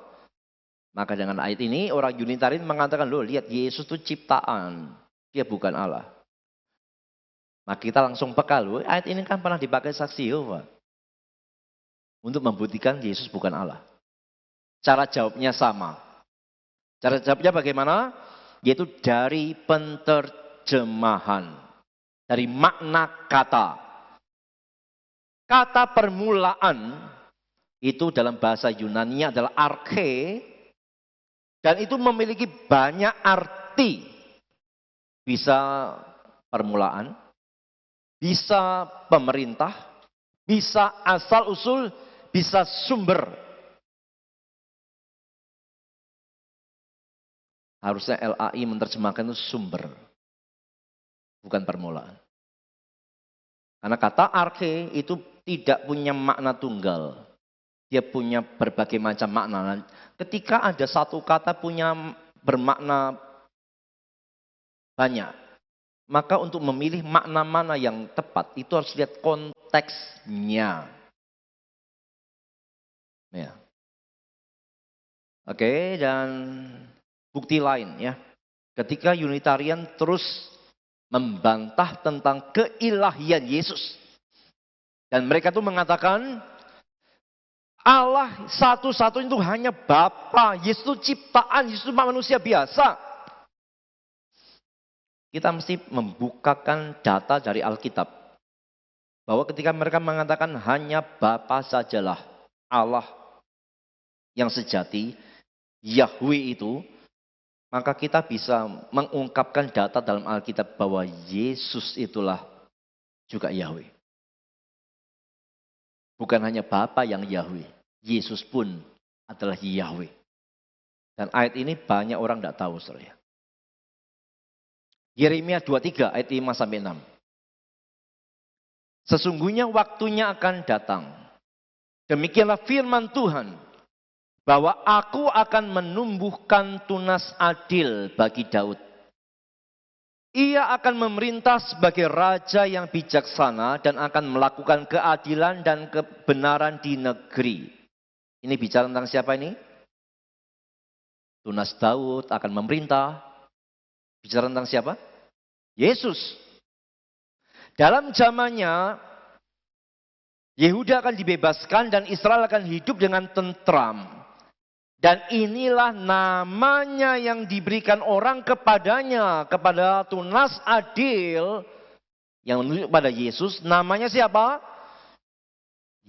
Maka dengan ayat ini orang Unitarian mengatakan, loh lihat Yesus itu ciptaan. Dia bukan Allah. Maka kita langsung peka, loh ayat ini kan pernah dipakai saksi Yehova. Untuk membuktikan Yesus bukan Allah. Cara jawabnya sama. Cara jawabnya bagaimana? Yaitu dari penterjemahan. Dari makna kata. Kata permulaan itu dalam bahasa Yunani adalah arche. Dan itu memiliki banyak arti. Bisa permulaan, bisa pemerintah, bisa asal usul, bisa sumber. Harusnya LAI menerjemahkan itu sumber, bukan permulaan. Karena kata arche itu tidak punya makna tunggal. Dia punya berbagai macam makna. Ketika ada satu kata punya bermakna banyak. Maka untuk memilih makna mana yang tepat, itu harus lihat konteksnya. Ya. Oke, dan bukti lain ya. Ketika Unitarian terus membantah tentang keilahian Yesus. Dan mereka tuh mengatakan, Allah satu-satunya itu hanya Bapa. Yesus itu ciptaan, Yesus itu manusia biasa. Kita mesti membukakan data dari Alkitab. Bahwa ketika mereka mengatakan hanya Bapa sajalah Allah yang sejati, Yahweh itu, maka kita bisa mengungkapkan data dalam Alkitab bahwa Yesus itulah juga Yahweh. Bukan hanya Bapa yang Yahweh, Yesus pun adalah Yahweh. Dan ayat ini banyak orang tidak tahu, saudara. Yeremia 23 ayat 5-6. Sesungguhnya waktunya akan datang. Demikianlah firman Tuhan. Bahwa aku akan menumbuhkan tunas adil bagi Daud. Ia akan memerintah sebagai raja yang bijaksana dan akan melakukan keadilan dan kebenaran di negeri. Ini bicara tentang siapa ini? Tunas Daud akan memerintah. Bicara tentang siapa? Yesus. Dalam zamannya, Yehuda akan dibebaskan dan Israel akan hidup dengan tentram. Dan inilah namanya yang diberikan orang kepadanya, kepada tunas adil yang menunjuk pada Yesus. Namanya siapa?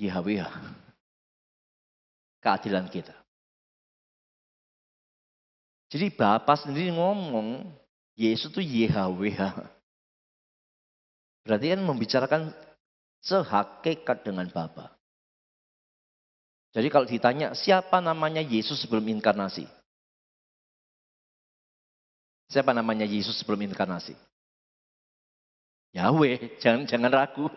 Yahweh. Keadilan kita. Jadi Bapa sendiri ngomong, Yesus itu Yahweh. Berarti kan membicarakan sehakikat dengan Bapa. Jadi kalau ditanya, siapa namanya Yesus sebelum inkarnasi? Siapa namanya Yesus sebelum inkarnasi? Yahweh, jangan ragu.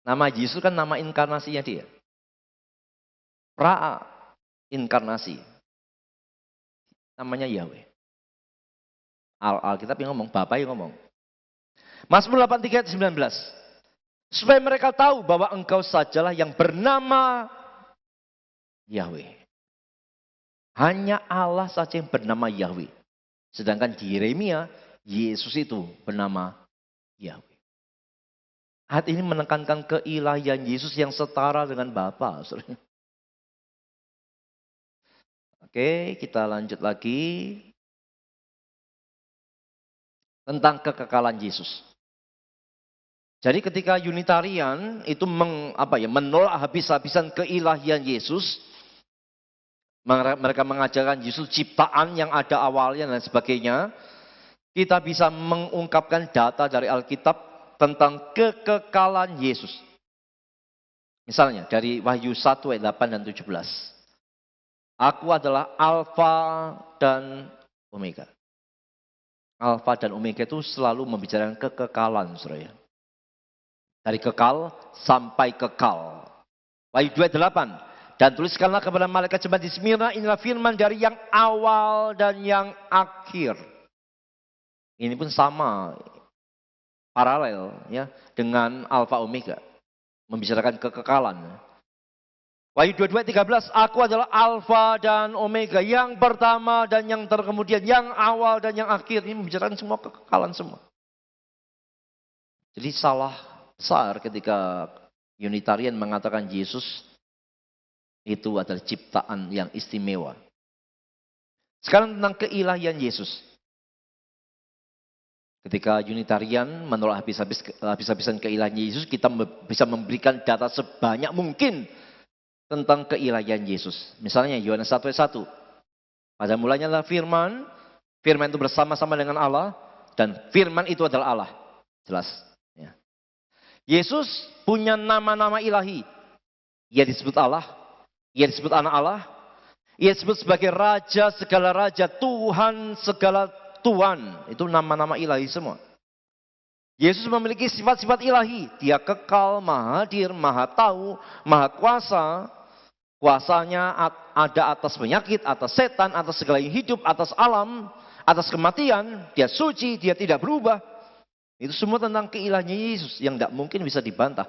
Nama Yesus kan nama inkarnasinya dia. Pra inkarnasi. Namanya Yahweh. Alkitab yang ngomong, Bapa yang ngomong. Mazmur 83 ayat 19. Supaya mereka tahu bahwa engkau sajalah yang bernama Yahweh. Hanya Allah saja yang bernama Yahweh. Sedangkan di Yeremia, Yesus itu bernama Yahweh. Ayat ini menekankan keilahian Yesus yang setara dengan Bapa. Oke, kita lanjut lagi. Tentang kekekalan Yesus. Jadi ketika Unitarian itu menolak habis-habisan keilahian Yesus, mereka mengajarkan Yesus ciptaan yang ada awalnya dan sebagainya, kita bisa mengungkapkan data dari Alkitab tentang kekekalan Yesus. Misalnya dari Wahyu 1 ayat 8 dan 17. Aku adalah Alfa dan Omega. Alfa dan Omega itu selalu membicarakan kekekalan, saudara. Dari kekal sampai kekal. Wahyu 2:8. Dan tuliskanlah kepada malaikat jemaat di Smyrna, inilah firman dari yang awal dan yang akhir. Ini pun sama, paralel ya dengan Alfa Omega. Membicarakan kekekalan. Wahyu 22:13, aku adalah Alfa dan Omega, yang pertama dan yang terkemudian, yang awal dan yang akhir. Ini membicarakan semua kekekalan semua. Jadi salah besar ketika Unitarian mengatakan Yesus itu adalah ciptaan yang istimewa. Sekarang tentang keilahian Yesus. Ketika Unitarian menolak habis-habisan keilahian Yesus, kita bisa memberikan data sebanyak mungkin tentang keilahian Yesus. Misalnya Yohanes 1 ayat 1. Pada mulanya adalah firman, firman itu bersama-sama dengan Allah, dan firman itu adalah Allah. Jelas. Yesus punya nama-nama ilahi. Ia disebut Allah, ia disebut anak Allah, ia disebut sebagai raja segala raja, Tuhan segala Tuhan. Itu nama-nama ilahi semua. Yesus memiliki sifat-sifat ilahi. Dia kekal, maha hadir, maha tahu, maha kuasa. Kuasanya ada atas penyakit, atas setan, atas segala yang hidup, atas alam, atas kematian. Dia suci, dia tidak berubah. Itu semua tentang keilahian Yesus yang tidak mungkin bisa dibantah.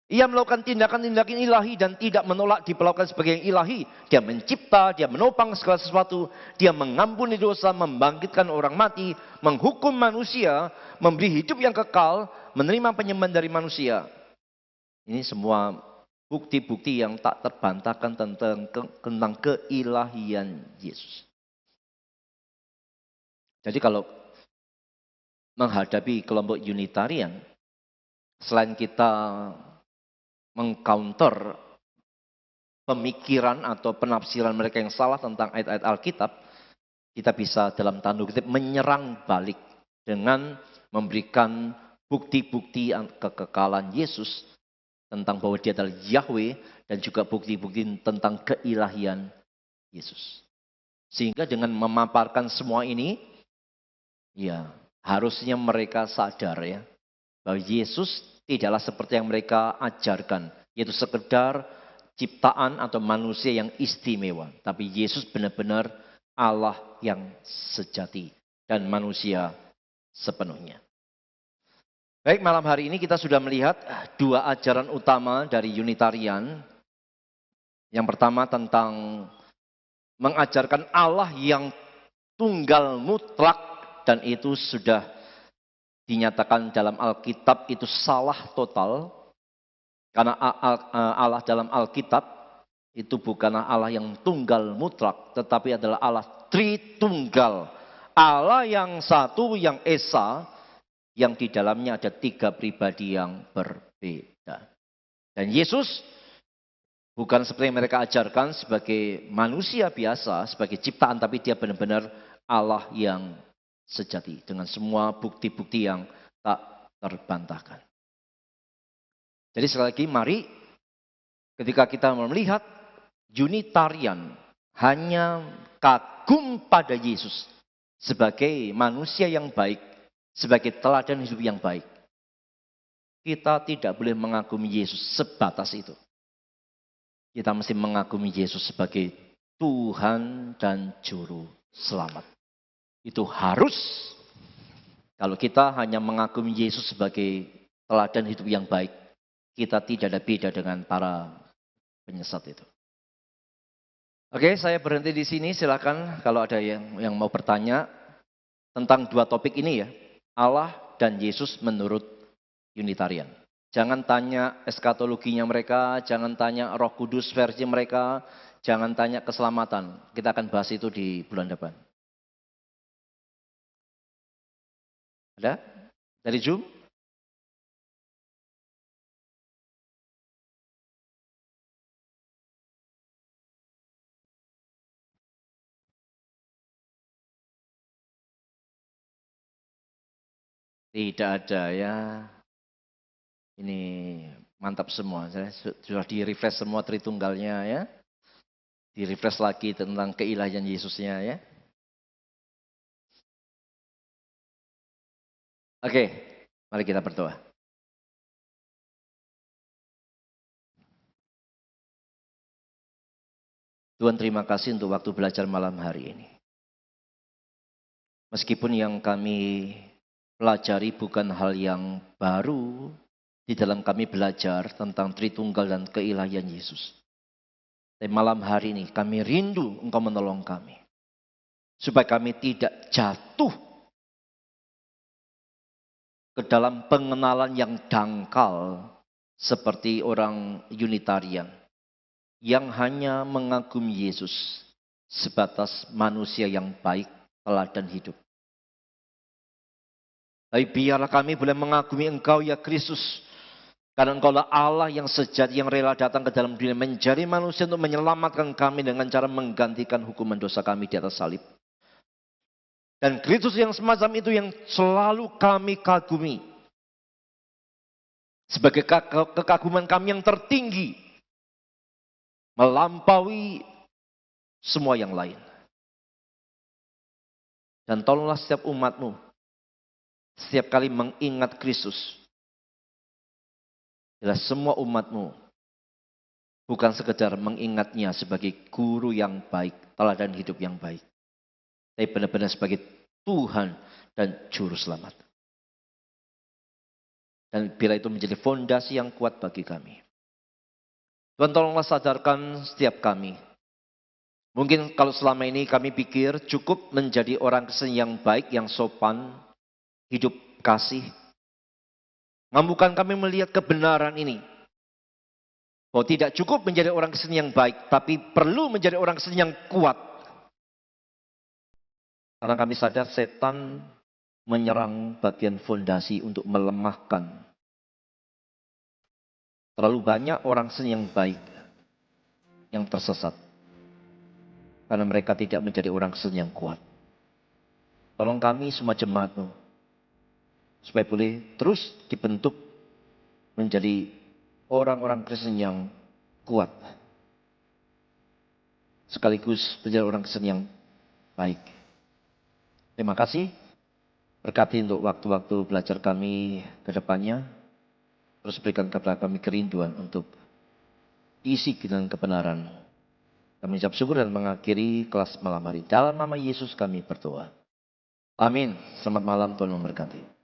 Ia melakukan tindakan-tindakan ilahi dan tidak menolak diperlakukan sebagai yang ilahi. Dia mencipta, dia menopang segala sesuatu. Dia mengampuni dosa, membangkitkan orang mati, menghukum manusia, memberi hidup yang kekal, menerima penyembahan dari manusia. Ini semua bukti-bukti yang tak terbantahkan tentang keilahian Yesus. Jadi kalau menghadapi kelompok Unitarian, selain kita mengcounter pemikiran atau penafsiran mereka yang salah tentang ayat-ayat Alkitab, kita bisa dalam tanda kutip menyerang balik dengan memberikan bukti-bukti kekekalan Yesus tentang bahwa dia adalah Yahweh dan juga bukti-bukti tentang keilahian Yesus. Sehingga dengan memaparkan semua ini, ya harusnya mereka sadar ya bahwa Yesus tidaklah seperti yang mereka ajarkan, yaitu sekedar ciptaan atau manusia yang istimewa. Tapi Yesus benar-benar Allah yang sejati dan manusia sepenuhnya. Baik, malam hari ini kita sudah melihat dua ajaran utama dari Unitarian. Yang pertama tentang mengajarkan Allah yang tunggal mutlak, dan itu sudah dinyatakan dalam Alkitab itu salah total. Karena Allah dalam Alkitab itu bukanlah Allah yang tunggal mutlak, tetapi adalah Allah Tritunggal. Allah yang satu, yang Esa, yang di dalamnya ada tiga pribadi yang berbeda. Dan Yesus bukan seperti yang mereka ajarkan sebagai manusia biasa, sebagai ciptaan, tapi dia benar-benar Allah yang sejati dengan semua bukti-bukti yang tak terbantahkan. Jadi sekali lagi mari ketika kita melihat Unitarian hanya kagum pada Yesus sebagai manusia yang baik, sebagai teladan hidup yang baik, kita tidak boleh mengagumi Yesus sebatas itu. Kita mesti mengagumi Yesus sebagai Tuhan dan Juru Selamat. Itu harus. Kalau kita hanya mengagumi Yesus sebagai teladan hidup yang baik, kita tidak ada beda dengan para penyesat itu. Oke, saya berhenti di sini. Silakan kalau ada yang mau bertanya tentang dua topik ini ya, Allah dan Yesus menurut Unitarian. Jangan tanya eskatologinya mereka, jangan tanya Roh Kudus versi mereka, jangan tanya keselamatan. Kita akan bahas itu di bulan depan. Ada? Dari Zoom? Tidak ada ya. Ini mantap semua. Saya sudah di-refresh semua Tritunggalnya ya. Di-refresh lagi tentang keilahian Yesusnya ya. Oke, mari kita berdoa. Tuhan, terima kasih untuk waktu belajar malam hari ini. Meskipun yang kami pelajari bukan hal yang baru, di dalam kami belajar tentang Tritunggal dan keilahian Yesus. Tapi malam hari ini kami rindu Engkau menolong kami. Supaya kami tidak jatuh ke dalam pengenalan yang dangkal seperti orang Unitarian yang hanya mengagumi Yesus sebatas manusia yang baik, teladan hidup. Tapi biarlah kami boleh mengagumi Engkau ya Kristus, karena Engkaulah Allah yang sejati, yang rela datang ke dalam dunia menjadi manusia untuk menyelamatkan kami dengan cara menggantikan hukuman dosa kami di atas salib. Dan Kristus yang semacam itu yang selalu kami kagumi. Sebagai kekaguman kami yang tertinggi. Melampaui semua yang lain. Dan tolonglah setiap umat-Mu. Setiap kali mengingat Kristus. Adalah semua umat-Mu Bukan sekedar mengingatnya sebagai guru yang baik, teladan hidup yang baik. Tapi benar-benar sebagai Tuhan dan Juru Selamat. Dan bila itu menjadi fondasi yang kuat bagi kami. Tuhan tolonglah sadarkan setiap kami. Mungkin kalau selama ini kami pikir cukup menjadi orang Kristen yang baik, yang sopan, hidup kasih. Mampukan kami melihat kebenaran ini. Bahwa tidak cukup menjadi orang Kristen yang baik, tapi perlu menjadi orang Kristen yang kuat. Karena kami sadar setan menyerang bagian fondasi untuk melemahkan. Terlalu banyak orang Kristen yang baik, yang tersesat. Karena mereka tidak menjadi orang Kristen yang kuat. Tolong kami semua jemaat-Mu, supaya boleh terus dibentuk menjadi orang-orang Kristen yang kuat. Sekaligus menjadi orang Kristen yang baik. Terima kasih. Berkati untuk waktu-waktu belajar kami ke depannya. Terus berikan kepada kami kerinduan untuk diisi dengan kebenaran. Kami ucap syukur dan mengakhiri kelas malam hari. Dalam nama Yesus kami berdoa. Amin. Selamat malam, Tuhan memberkati.